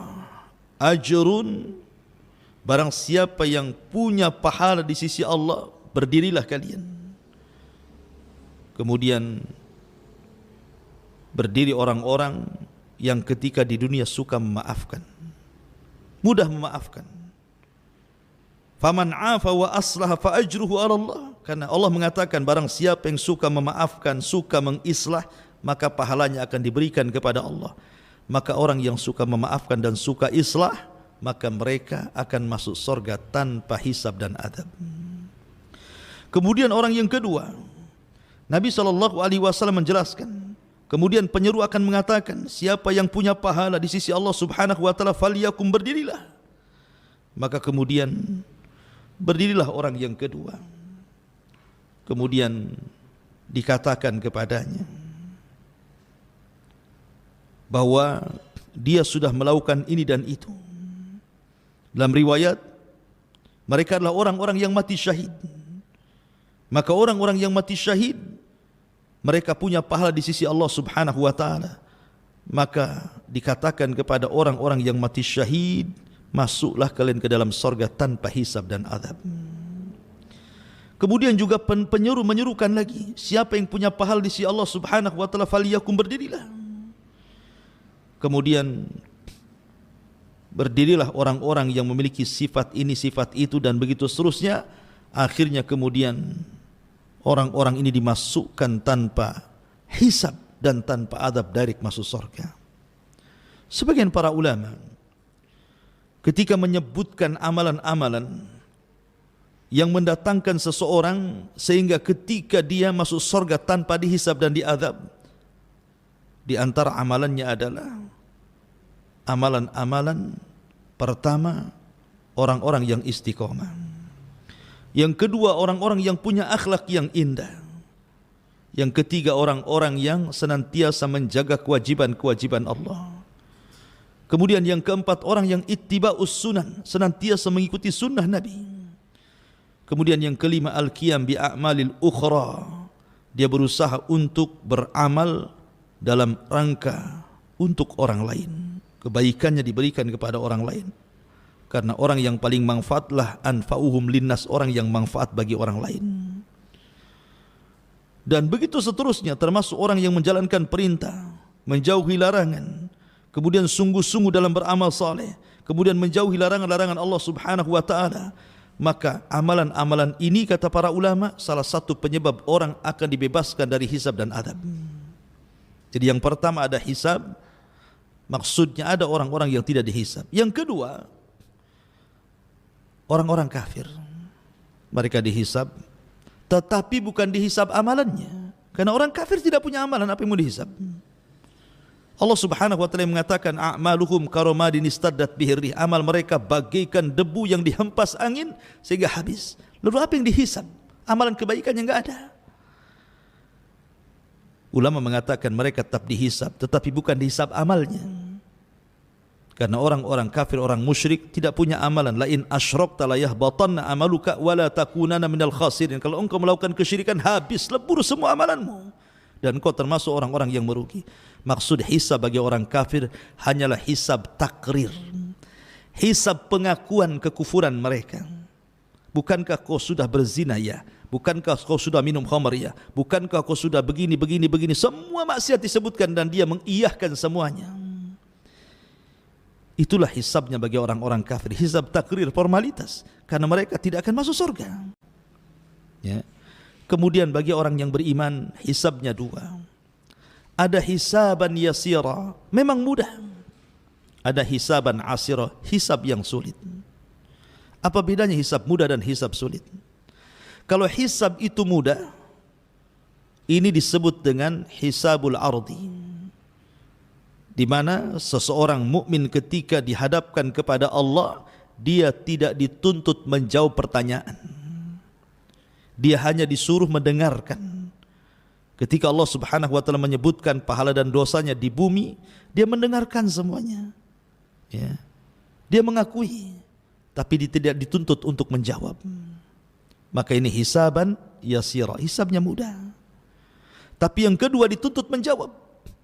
B: ajrun, barang siapa yang punya pahala di sisi Allah, berdirilah kalian. Kemudian berdiri orang-orang yang ketika di dunia suka memaafkan, mudah memaafkan. Faman 'afa wa aslaha fa ajruhu 'ala Allah. Karena Allah mengatakan barang siapa yang suka memaafkan, suka mengislah, maka pahalanya akan diberikan kepada Allah. Maka orang yang suka memaafkan dan suka islah, maka mereka akan masuk surga tanpa hisab dan adab. Kemudian orang yang kedua, Nabi SAW menjelaskan, kemudian penyeru akan mengatakan, siapa yang punya pahala di sisi Allah Subhanahu wa taala, falyakum, berdirilah. Maka kemudian berdirilah orang yang kedua. Kemudian dikatakan kepadanya bahwa dia sudah melakukan ini dan itu. Dalam riwayat, mereka adalah orang-orang yang mati syahid. Maka orang-orang yang mati syahid, mereka punya pahala di sisi Allah Subhanahu wa taala. Maka dikatakan kepada orang-orang yang mati syahid, masuklah kalian ke dalam surga tanpa hisab dan azab. Kemudian juga penyeru menyerukan lagi, siapa yang punya pahala di sisi Allah Subhanahu wa taala, falyakum, berdirilah. Kemudian berdirilah orang-orang yang memiliki sifat ini, sifat itu, dan begitu seterusnya. Akhirnya kemudian orang-orang ini dimasukkan tanpa hisab dan tanpa adab, direct masuk surga. Sebagian para ulama ketika menyebutkan amalan-amalan yang mendatangkan seseorang sehingga ketika dia masuk surga tanpa dihisab dan diadab, di antara amalannya adalah amalan-amalan pertama, orang-orang yang istiqomah. Yang kedua, orang-orang yang punya akhlak yang indah. Yang ketiga, orang-orang yang senantiasa menjaga kewajiban-kewajiban Allah. Kemudian yang keempat, orang yang ittiba'us sunan, senantiasa mengikuti sunnah Nabi. Kemudian yang kelima, al-qiyam bi'a'malil ukhra, dia berusaha untuk beramal dalam rangka untuk orang lain. Kebaikannya diberikan kepada orang lain. Karena orang yang paling manfaatlah anfa'uhum linnas, orang yang manfaat bagi orang lain. Dan begitu seterusnya, termasuk orang yang menjalankan perintah, menjauhi larangan, kemudian sungguh-sungguh dalam beramal saleh, kemudian menjauhi larangan-larangan Allah Subhanahu wa taala. Maka amalan-amalan ini, kata para ulama, salah satu penyebab orang akan dibebaskan dari hisab dan adab. Jadi yang pertama ada hisab, maksudnya ada orang-orang yang tidak dihisab. Yang kedua, orang-orang kafir, mereka dihisab, tetapi bukan dihisab amalannya. Karena orang kafir tidak punya amalan, apa yang mau dihisab? Allah Subhanahu wa taala mengatakan, a'maluhum karomadin istaddat bihirrih, amal mereka bagaikan debu yang dihempas angin sehingga habis. Lalu apa yang dihisab? Amalan kebaikan yang enggak ada. Ulama mengatakan mereka tetap dihisab, tetapi bukan dihisab amalnya. Karena orang-orang kafir, orang musyrik tidak punya amalan. La in asyrakta la yahbatanna amaluka wa la takunanna minal khasirin. Kalau engkau melakukan kesyirikan, habis, lebur semua amalanmu, dan engkau termasuk orang-orang yang merugi. Maksud hisab bagi orang kafir hanyalah hisab takrir, hisab pengakuan kekufuran mereka. Bukankah kau sudah berzina? Ya. Bukankah kau sudah minum khamar? Ya. Bukankah kau sudah begini. Semua maksiat disebutkan dan dia mengiyahkan semuanya. Itulah hisabnya bagi orang-orang kafir, hisab takrir, formalitas, karena mereka tidak akan masuk surga. Ya. Kemudian bagi orang yang beriman, hisabnya dua. Ada hisaban yasira, memang mudah. Ada hisaban asira, hisab yang sulit. Apa bedanya hisab mudah dan hisab sulit? Kalau hisab itu mudah, ini disebut dengan hisabul ardi, di mana seseorang mukmin ketika dihadapkan kepada Allah, dia tidak dituntut menjawab pertanyaan. Dia hanya disuruh mendengarkan. Ketika Allah Subhanahu wa taala menyebutkan pahala dan dosanya di bumi, dia mendengarkan semuanya. Ya. Dia mengakui, tapi dia tidak dituntut untuk menjawab. Maka ini hisaban yasira, hisabnya mudah. Tapi yang kedua dituntut menjawab.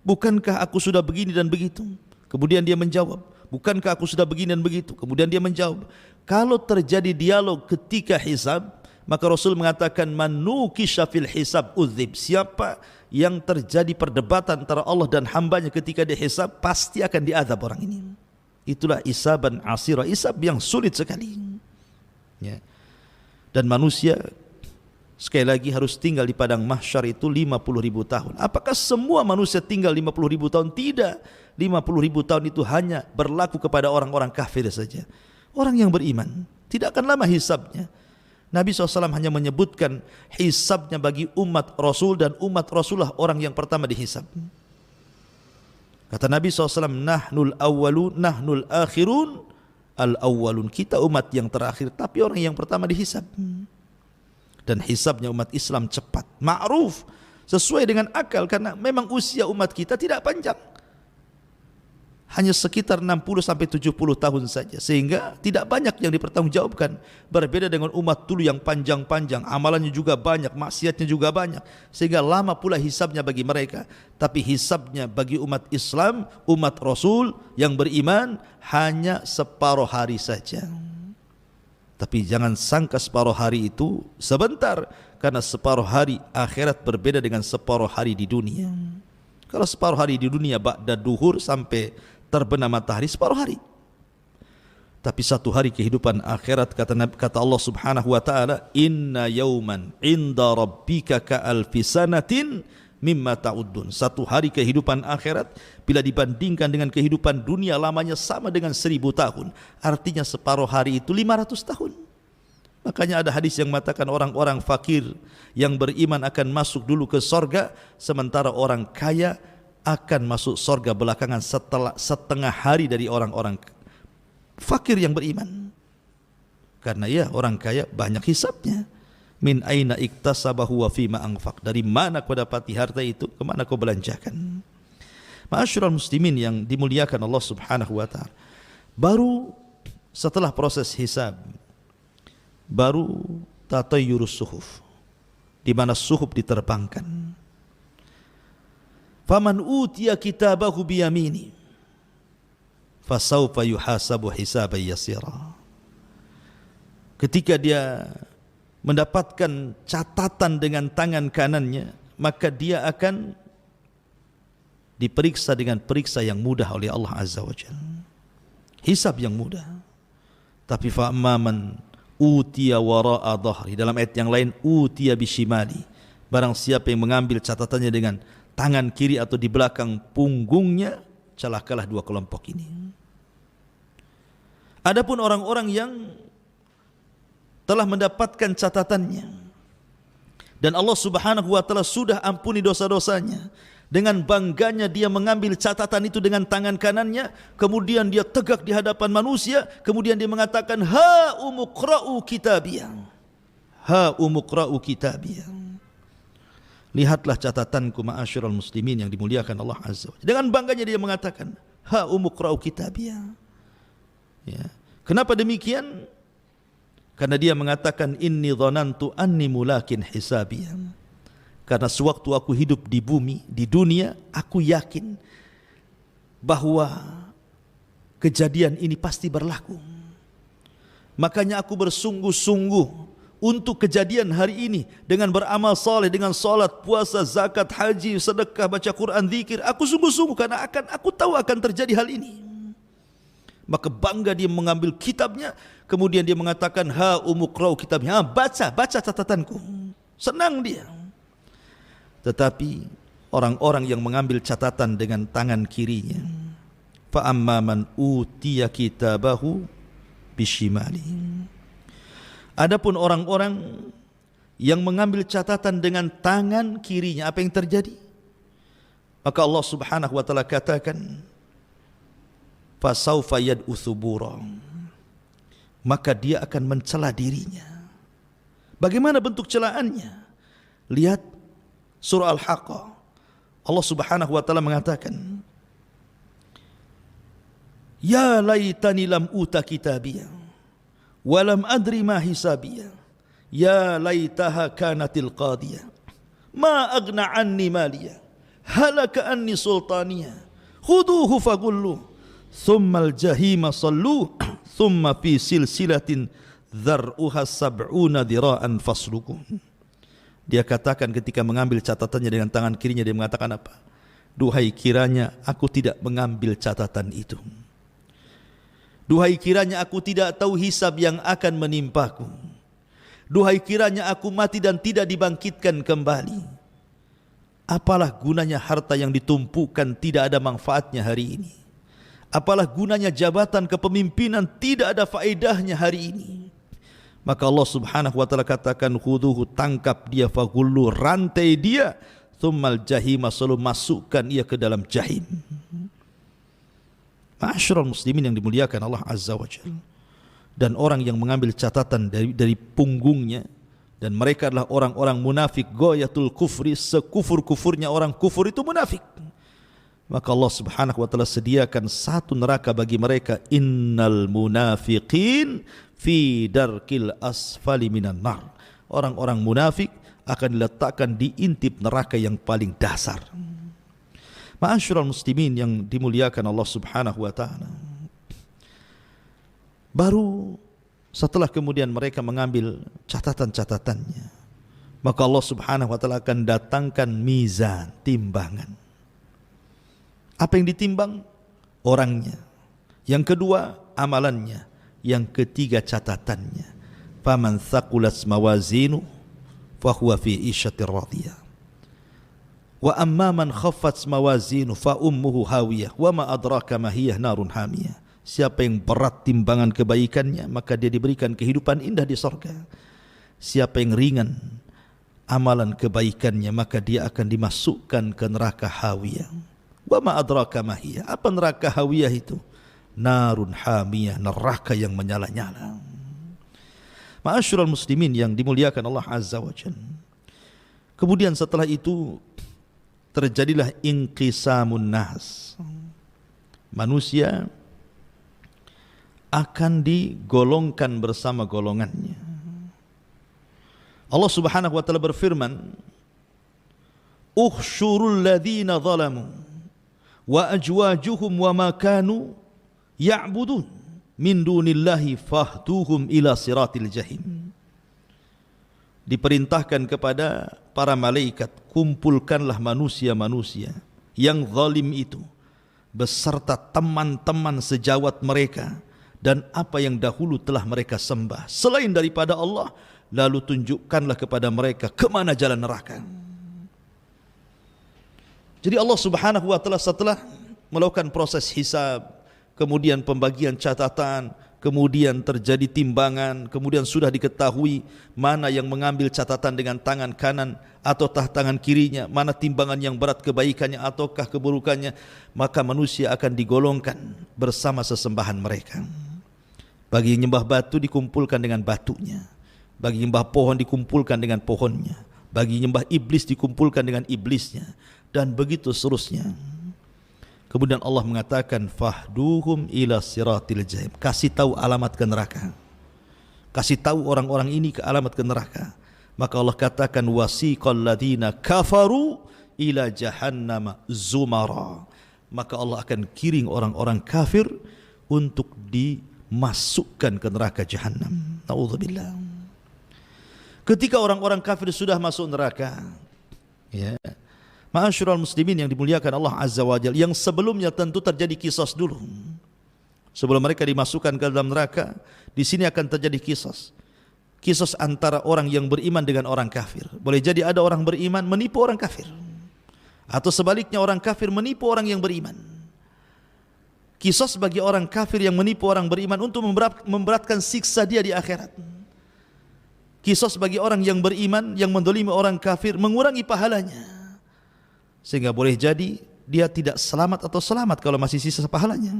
B: Bukankah aku sudah begini dan begitu? Kemudian dia menjawab. Bukankah aku sudah begini dan begitu? Kemudian dia menjawab. Kalau terjadi dialog ketika hisab, maka Rasul mengatakan man nukisha fil hisab udzib. Siapa yang terjadi perdebatan antara Allah dan hambanya ketika dihisab, pasti akan diazab orang ini. Itulah hisaban asira, hisab yang sulit sekali. Ya. Dan manusia sekali lagi harus tinggal di padang mahsyar itu 50.000 tahun. Apakah semua manusia tinggal 50.000 tahun? Tidak. 50.000 tahun itu hanya berlaku kepada orang-orang kafir saja. Orang yang beriman tidak akan lama hisabnya. Nabi SAW hanya menyebutkan hisabnya bagi umat Rasul, dan umat Rasulullah orang yang pertama dihisab. Kata Nabi SAW, nahnul awwalun, nahnul akhirun, al-awwalun. Kita umat yang terakhir, tapi orang yang pertama dihisab. Dan hisabnya umat Islam cepat, ma'ruf, sesuai dengan akal, karena memang usia umat kita tidak panjang, hanya sekitar 60-70 tahun saja, sehingga tidak banyak yang dipertanggungjawabkan. Berbeda dengan umat dulu yang panjang-panjang, amalannya juga banyak, maksiatnya juga banyak, sehingga lama pula hisabnya bagi mereka. Tapi hisabnya bagi umat Islam, umat Rasul yang beriman, hanya separuh hari saja. Tapi jangan sangka separuh hari itu sebentar, karena separuh hari akhirat berbeda dengan separuh hari di dunia. Kalau separuh hari di dunia ba'da duhur sampai terbenam matahari, separuh hari. Tapi satu hari kehidupan akhirat, kata Allah Subhanahu wa taala, inna yauman inda rabbika ka'alfi sanatin mimma ta'uddun. Satu hari kehidupan akhirat bila dibandingkan dengan kehidupan dunia, lamanya sama dengan 1000 tahun. Artinya separuh hari itu 500 tahun. Makanya ada hadis yang mengatakan orang-orang fakir yang beriman akan masuk dulu ke sorga, sementara orang kaya akan masuk sorga belakangan setelah setengah hari dari orang-orang fakir yang beriman. Karena ya, orang kaya banyak hisabnya. Min aina iktasabahu wa fima anfaq. Dari mana kau dapati harta itu, kemana kau belanjakan? Ma'asyiral muslimin yang dimuliakan Allah Subhanahu wa taala. Baru setelah proses hisab, baru tatayyurus suhuf, di mana suhuf diterbangkan. Faman utiya kitabahu biyamini fasawfa yuhasabu hisaban yasira. Ketika dia mendapatkan catatan dengan tangan kanannya, maka dia akan diperiksa dengan periksa yang mudah oleh Allah Azza wa Jalla. Hisab yang mudah. Tapi fa'amman utiya wara'a dhahri, dalam ayat yang lain utiya bishimali, barang siapa yang mengambil catatannya dengan tangan kiri atau di belakang punggungnya, celakalah dua kelompok ini. Adapun orang-orang yang telah mendapatkan catatannya dan Allah Subhanahu wa taala sudah ampuni dosa-dosanya, dengan bangganya dia mengambil catatan itu dengan tangan kanannya, kemudian dia tegak di hadapan manusia, kemudian dia mengatakan ha umuqra'u kitabiyah, ha umuqra'u kitabiyah, lihatlah catatanku ma'asyiral muslimin yang dimuliakan Allah Azza wa Jalla. Dengan bangganya dia mengatakan ha umuqra'u kitabiyah. Ya. Kenapa demikian? Karena dia mengatakan inni dhanantu anni mulakin hisabiyah. Karena sewaktu aku hidup di bumi, di dunia, aku yakin bahwa kejadian ini pasti berlaku. Makanya aku bersungguh-sungguh untuk kejadian hari ini dengan beramal saleh, dengan salat, puasa, zakat, haji, sedekah, baca Quran, zikir. Aku sungguh-sungguh karena aku tahu akan terjadi hal ini. Maka bangga dia mengambil kitabnya, kemudian dia mengatakan ha umuqra'u kitabnya, baca catatanku. Senang dia. Tetapi orang-orang yang mengambil catatan dengan tangan kirinya, fa amma man utiya kitabahu bishimali. Adapun orang-orang yang mengambil catatan dengan tangan kirinya, apa yang terjadi? Maka Allah Subhanahu wa taala katakan fasaufa yad'u thubura, maka dia akan mencela dirinya. Bagaimana bentuk celaannya? Lihat surah Al-Haqqah. Allah Subhanahu wa taala mengatakan Ya laitani lam uta kitabiyah wa lam adri ma hisabiyah. Ya laitaha kanatil qadiyah ma aghna anni maliyah halaka anni sultaniyah khuduhu fagullu thumma al-jahima sallu thumma fi silsilatin dhar'uha sab'una dira'an fasluku. Dia katakan ketika mengambil catatannya dengan tangan kirinya, dia mengatakan apa? Duhai kiranya aku tidak mengambil catatan itu. Duhai kiranya aku tidak tahu hisab yang akan menimpaku. Duhai kiranya aku mati dan tidak dibangkitkan kembali. Apalah gunanya harta yang ditumpukan tidak ada manfaatnya hari ini. Apalah gunanya jabatan kepemimpinan tidak ada faedahnya hari ini. Maka Allah Subhanahu wa taala katakan, khuduhu, tangkap dia, fagullu, rantai dia, thummal jahima, selalu masukkan ia ke dalam jahim. Ma'asyiral muslimin yang dimuliakan Allah Azza wa Jalla. Dan orang yang mengambil catatan dari punggungnya, dan mereka adalah orang-orang munafik, ghayatul kufri, sekufur-kufurnya orang kufur itu munafik. Maka Allah Subhanahu wa taala sediakan satu neraka bagi mereka, innal munafiqin fi darkil asfali minan nar. Orang-orang munafik akan diletakkan di intip neraka yang paling dasar. Ma'asyiral muslimin yang dimuliakan Allah Subhanahu wa taala. Baru setelah kemudian mereka mengambil catatan-catatannya, maka Allah Subhanahu wa taala akan datangkan mizan, timbangan. Apa yang ditimbang? Orangnya. Yang kedua, amalannya. Yang ketiga, catatannya. Faman thaqulat mawazinu fahuwa fi 'ishatir radiyah. Wa amma man khaffat mawazinu fa ummuhu hawiyah wa ma adraka ma hiya narun hamiyah. Siapa yang berat timbangan kebaikannya, maka dia diberikan kehidupan indah di surga. Siapa yang ringan amalan kebaikannya, maka dia akan dimasukkan ke neraka hawiyah. Wa ma adraka ma hiya. Apa neraka hawiyah itu? Narun hamiyah, neraka yang menyala-nyala. Ma'asyiral muslimin yang dimuliakan Allah Azza wa Jalla. Kemudian setelah itu terjadilah inqisamun nas. Manusia akan digolongkan bersama golongannya. Allah Subhanahu wa taala berfirman, "Ukhsyurul ladzina zalamu wa ajwajuhum wa ma kanu ya'budun min dunillahi fahduhum ila siratil jahim." Diperintahkan kepada para malaikat, kumpulkanlah manusia-manusia yang zalim itu beserta teman-teman sejawat mereka dan apa yang dahulu telah mereka sembah selain daripada Allah, lalu tunjukkanlah kepada mereka kemana jalan neraka. Jadi Allah Subhanahu wa taala setelah melakukan proses hisab, kemudian pembagian catatan, kemudian terjadi timbangan, kemudian sudah diketahui mana yang mengambil catatan dengan tangan kanan ataukah tangan kirinya, mana timbangan yang berat kebaikannya ataukah keburukannya, maka manusia akan digolongkan bersama sesembahan mereka. Bagi yang nyembah batu dikumpulkan dengan batunya, bagi yang nyembah pohon dikumpulkan dengan pohonnya, bagi yang nyembah iblis dikumpulkan dengan iblisnya, dan begitu seterusnya. Kemudian Allah mengatakan, fahduhum ila siratil jahim. Kasih tahu alamat ke neraka. Kasih tahu orang-orang ini ke alamat ke neraka. Maka Allah katakan, wasiqal ladzina kafaru ila jahannama zumara. Maka Allah akan kiring orang-orang kafir untuk dimasukkan ke neraka jahannam. Na'udzubillah. Ketika orang-orang kafir sudah masuk neraka, ya, ma'asyiral muslimin yang dimuliakan Allah Azza wa Jalla, yang sebelumnya tentu terjadi qisas dulu. Sebelum mereka dimasukkan ke dalam neraka, di sini akan terjadi qisas. Qisas antara orang yang beriman dengan orang kafir. Boleh jadi ada orang beriman menipu orang kafir, atau sebaliknya orang kafir menipu orang yang beriman. Qisas bagi orang kafir yang menipu orang beriman untuk memberatkan siksa dia di akhirat. Qisas bagi orang yang beriman yang mendolimi orang kafir mengurangi pahalanya, sehingga boleh jadi dia tidak selamat atau selamat kalau masih sisa pahalanya.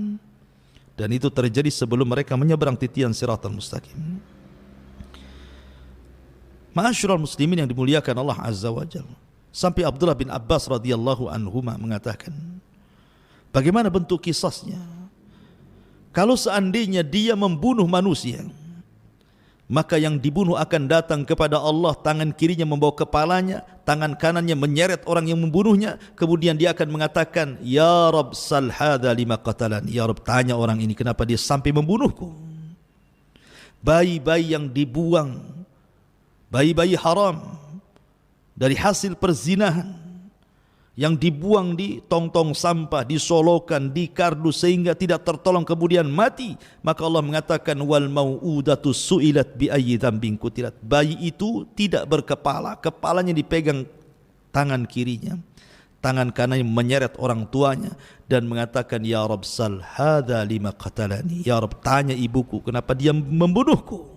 B: Dan itu terjadi sebelum mereka menyeberang titian siratal mustaqim. Ma'asyiral muslimin yang dimuliakan Allah Azza wa Jalla. Sampai Abdullah bin Abbas radhiyallahu anhuma mengatakan, bagaimana bentuk kisahnya? Kalau seandainya dia membunuh manusia, maka yang dibunuh akan datang kepada Allah, tangan kirinya membawa kepalanya, tangan kanannya menyeret orang yang membunuhnya, kemudian dia akan mengatakan, Ya Rabb, sal hadha lima qatalani. Ya Rabb, tanya orang ini kenapa dia sampai membunuhku. Bayi-bayi yang dibuang, bayi-bayi haram dari hasil perzinahan, yang dibuang di tong-tong sampah, disolokan, di kardus sehingga tidak tertolong kemudian mati, maka Allah mengatakan wal mau'udatu su'ilat bi ayyi dzambin qutilat. Bayi itu tidak berkepala, kepalanya dipegang tangan kirinya, tangan kanannya menyeret orang tuanya dan mengatakan, Ya Rabb, sal hadza lima qatalani. Ya Rabb, tanya ibuku kenapa dia membunuhku,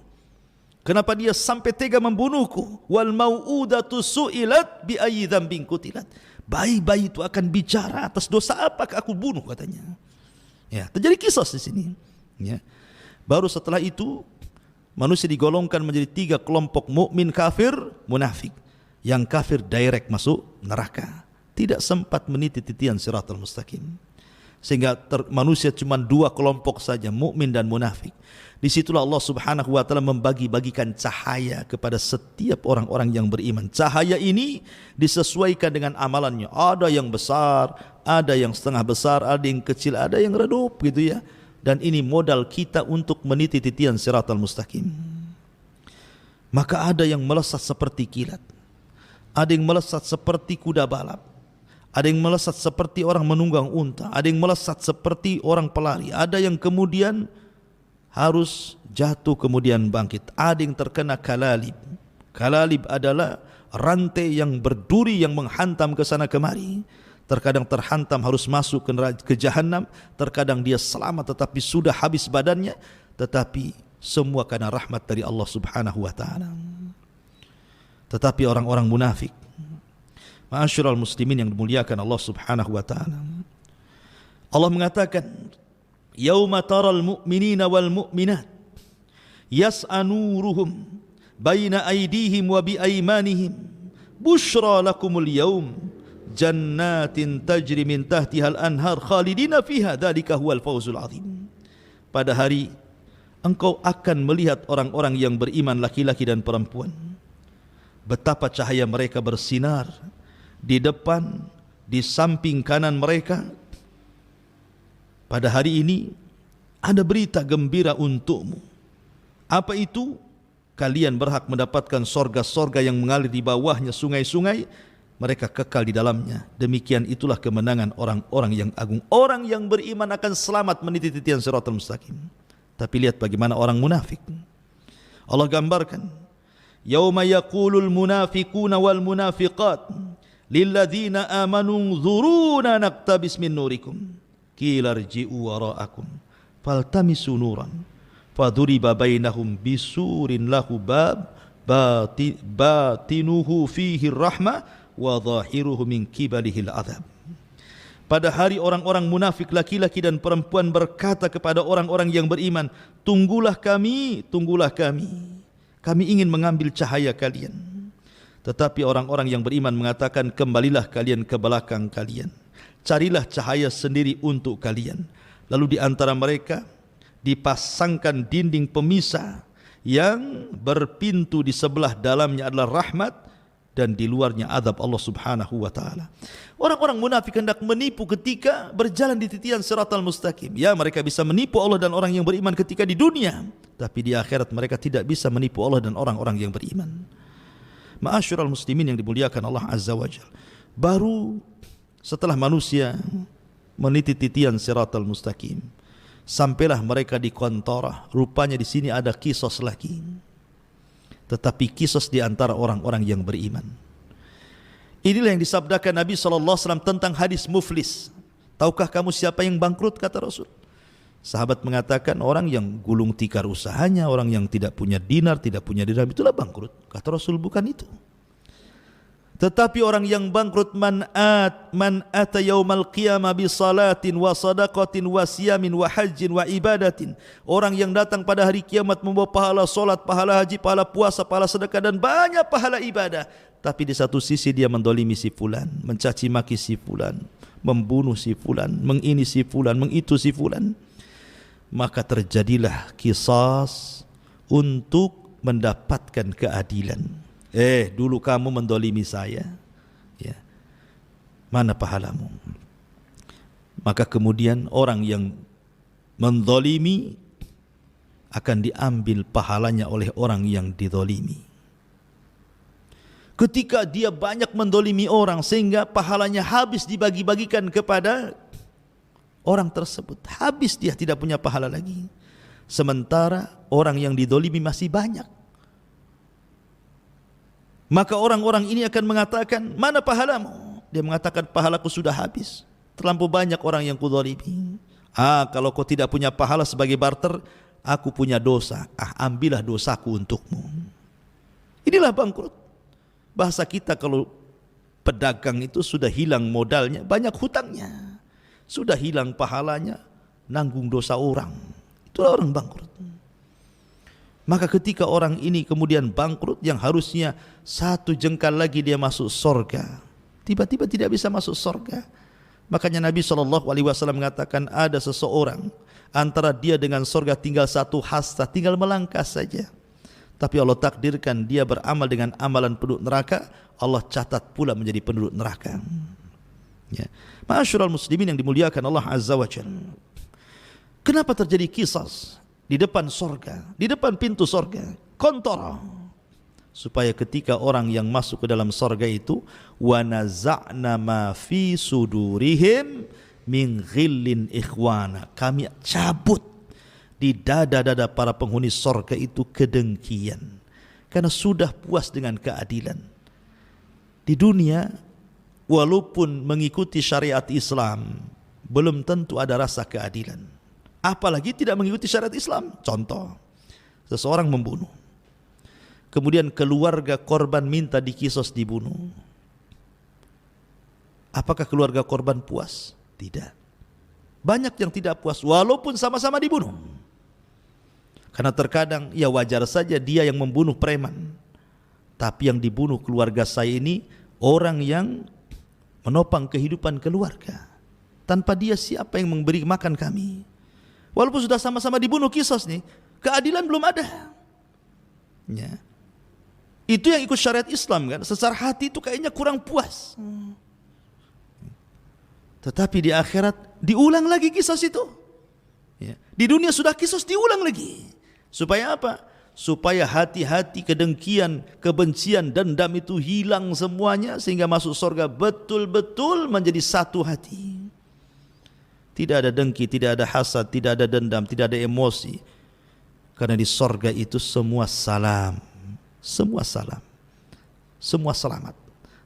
B: kenapa dia sampai tega membunuhku. Wal mau'udatu su'ilat bi ayyi dzambin qutilat. Bayi-bayi itu akan bicara, atas dosa apakah aku bunuh, katanya. Ya, terjadi kisah di sini. Ya. Baru setelah itu manusia digolongkan menjadi 3 kelompok: mukmin, kafir, munafik. Yang kafir direct masuk neraka, tidak sempat meniti titian siratal mustaqim. Sehingga manusia cuma 2 kelompok saja, mukmin dan munafik. Disitulah Allah Subhanahu wa ta'ala membagi-bagikan cahaya kepada setiap orang-orang yang beriman. Cahaya ini disesuaikan dengan amalannya. Ada yang besar, ada yang setengah besar, ada yang kecil, ada yang redup, gitu ya. Dan ini modal kita untuk meniti titian siratal mustaqim. Maka ada yang melesat seperti kilat, ada yang melesat seperti kuda balap, ada yang melesat seperti orang menunggang unta, ada yang melesat seperti orang pelari, ada yang kemudian harus jatuh kemudian bangkit, ada yang terkena kalalib. Kalalib adalah rantai yang berduri yang menghantam ke sana kemari. Terkadang terhantam harus masuk ke jahanam, terkadang dia selamat tetapi sudah habis badannya, tetapi semua karena rahmat dari Allah Subhanahu wa ta'ala. Tetapi orang-orang munafik, ma'asyiral muslimin yang dimuliakan Allah Subhanahu wa ta'ala, Allah mengatakan, Yauma taral mu'minina wal mu'minat yas'a nuruhum baina aydihim wa bi aymanihim bushra lakumul yaum jannatin tajri min tahtihal anhar khalidina fiha dzalika huwal fawzul azim. Pada hari engkau akan melihat orang-orang yang beriman laki-laki dan perempuan, betapa cahaya mereka bersinar di depan, di samping kanan mereka. Pada hari ini ada berita gembira untukmu. Apa itu? Kalian berhak mendapatkan sorga-sorga yang mengalir di bawahnya sungai-sungai, mereka kekal di dalamnya. Demikian itulah kemenangan orang-orang yang agung. Orang yang beriman akan selamat meniti titian siratal mustaqim. Tapi lihat bagaimana orang munafik. Allah gambarkan, yauma yaqulul munafiquna wal munafiqat lilladzina amanu dzuruna naqtabis min nurikum qila irji'u wara'akum faltamisu nuran faduriba bainahum bisurin lahu bab batinuhu fihi rahmah wa zahiruhu min qibalihi al-'adzab. Pada hari orang-orang munafik laki-laki dan perempuan berkata kepada orang-orang yang beriman, tunggulah kami, kami ingin mengambil cahaya kalian. Tetapi orang-orang yang beriman mengatakan, kembalilah kalian ke belakang kalian, carilah cahaya sendiri untuk kalian. Lalu di antara mereka dipasangkan dinding pemisah yang berpintu, di sebelah dalamnya adalah rahmat dan di luarnya azab Allah Subhanahu wa ta'ala. Orang-orang munafik hendak menipu ketika berjalan di titian siratal mustaqim. Ya, mereka bisa menipu Allah dan orang yang beriman ketika di dunia, tapi di akhirat mereka tidak bisa menipu Allah dan orang-orang yang beriman. Ma'asyiral muslimin yang dimuliakan Allah Azza wa Jalla, baru setelah manusia meniti titian siratal mustaqim, sampailah mereka di Qantarah. Rupanya di sini ada kisos lagi, tetapi kisos di antara orang-orang yang beriman. Inilah yang disabdakan Nabi SAW tentang hadis muflis. Tahukah kamu siapa yang bangkrut, kata Rasul? Sahabat mengatakan, orang yang gulung tikar usahanya, orang yang tidak punya dinar, tidak punya dirham, itulah bangkrut. Kata Rasul, bukan itu. Tetapi orang yang bangkrut, man ata yaumal qiyamah bi salatin wa sadaqatin wa siyamin wa hajjin wa ibadatin. Orang yang datang pada hari kiamat membawa pahala solat, pahala haji, pahala puasa, pahala sedekah dan banyak pahala ibadah. Tapi di satu sisi dia mendolimi si fulan, mencaci maki si fulan, membunuh si fulan, mengini si fulan, mengitu si fulan. maka terjadilah qisas untuk mendapatkan keadilan. Dulu kamu mendolimi saya, ya, mana pahalamu? Maka kemudian orang yang mendolimi akan diambil pahalanya oleh orang yang didolimi. Ketika dia banyak mendolimi orang sehingga pahalanya habis dibagi-bagikan kepada orang tersebut, habis, dia tidak punya pahala lagi. Sementara orang yang didolimi masih banyak. Maka orang-orang ini akan mengatakan, mana pahalamu? Dia mengatakan, pahalaku sudah habis, terlampau banyak orang yang kudolimi. Kalau kau tidak punya pahala sebagai barter, aku punya dosa, ambillah dosaku untukmu. Inilah bangkrut. Bahasa kita kalau pedagang itu sudah hilang modalnya, banyak hutangnya, sudah hilang pahalanya, nanggung dosa orang. Itulah orang bangkrut. Maka ketika orang ini kemudian bangkrut, yang harusnya satu jengkal lagi dia masuk surga, tiba-tiba tidak bisa masuk surga. Makanya Nabi SAW mengatakan, ada seseorang antara dia dengan surga tinggal satu hasta, tinggal melangkah saja. Tapi Allah takdirkan dia beramal dengan amalan penduduk neraka, Allah catat pula menjadi penduduk neraka. Ya. Ma'asyiral muslimin yang dimuliakan Allah Azza wa Jalla. Kenapa terjadi qisas di depan surga, di depan pintu surga, kontara? Supaya ketika orang yang masuk ke dalam surga itu, wa naza'na ma fi sudurihim min ghillin ikhwana, kami cabut di dada-dada para penghuni surga itu kedengkian, karena sudah puas dengan keadilan. Di dunia, walaupun mengikuti syariat Islam, belum tentu ada rasa keadilan. Apalagi tidak mengikuti syariat Islam. Contoh, seseorang membunuh, kemudian keluarga korban minta dikisos dibunuh. Apakah keluarga korban puas? Tidak. Banyak yang tidak puas walaupun sama-sama dibunuh. Karena terkadang ya wajar saja dia yang membunuh preman, tapi yang dibunuh keluarga saya ini orang yang menopang kehidupan keluarga. Tanpa dia siapa yang memberi makan kami? Walaupun sudah sama-sama dibunuh, kisos nih, keadilan belum ada. Ya. Itu yang ikut syariat Islam kan, secara hati itu kayaknya kurang puas. Tetapi di akhirat diulang lagi kisos itu. Ya. Di dunia sudah kisos, diulang lagi. Supaya apa? Supaya hati-hati kedengkian, kebencian, dendam itu hilang semuanya, sehingga masuk surga betul-betul menjadi satu hati. Tidak ada dengki, tidak ada hasad, tidak ada dendam, tidak ada emosi. Karena di surga itu semua salam, semua salam, semua selamat.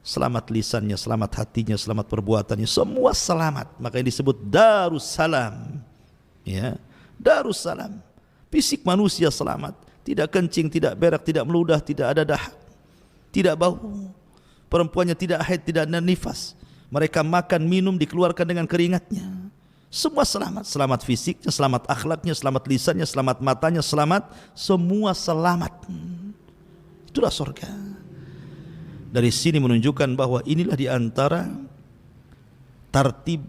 B: Selamat lisannya, selamat hatinya, selamat perbuatannya, semua selamat. Makanya disebut Darussalam. Ya, Darussalam. Fisik manusia selamat, tidak kencing, tidak berak, tidak meludah, tidak ada dahak, tidak bau. Perempuannya tidak haid, tidak ada nifas. Mereka makan, minum, dikeluarkan dengan keringatnya. Semua selamat, selamat fisiknya, selamat akhlaknya, selamat lisannya, selamat matanya, selamat, semua selamat. Itulah surga. Dari sini menunjukkan bahwa inilah di antara tartib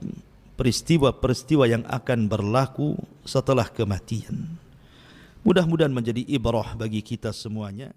B: peristiwa-peristiwa yang akan berlaku setelah kematian. Mudah-mudahan menjadi ibrah bagi kita semuanya.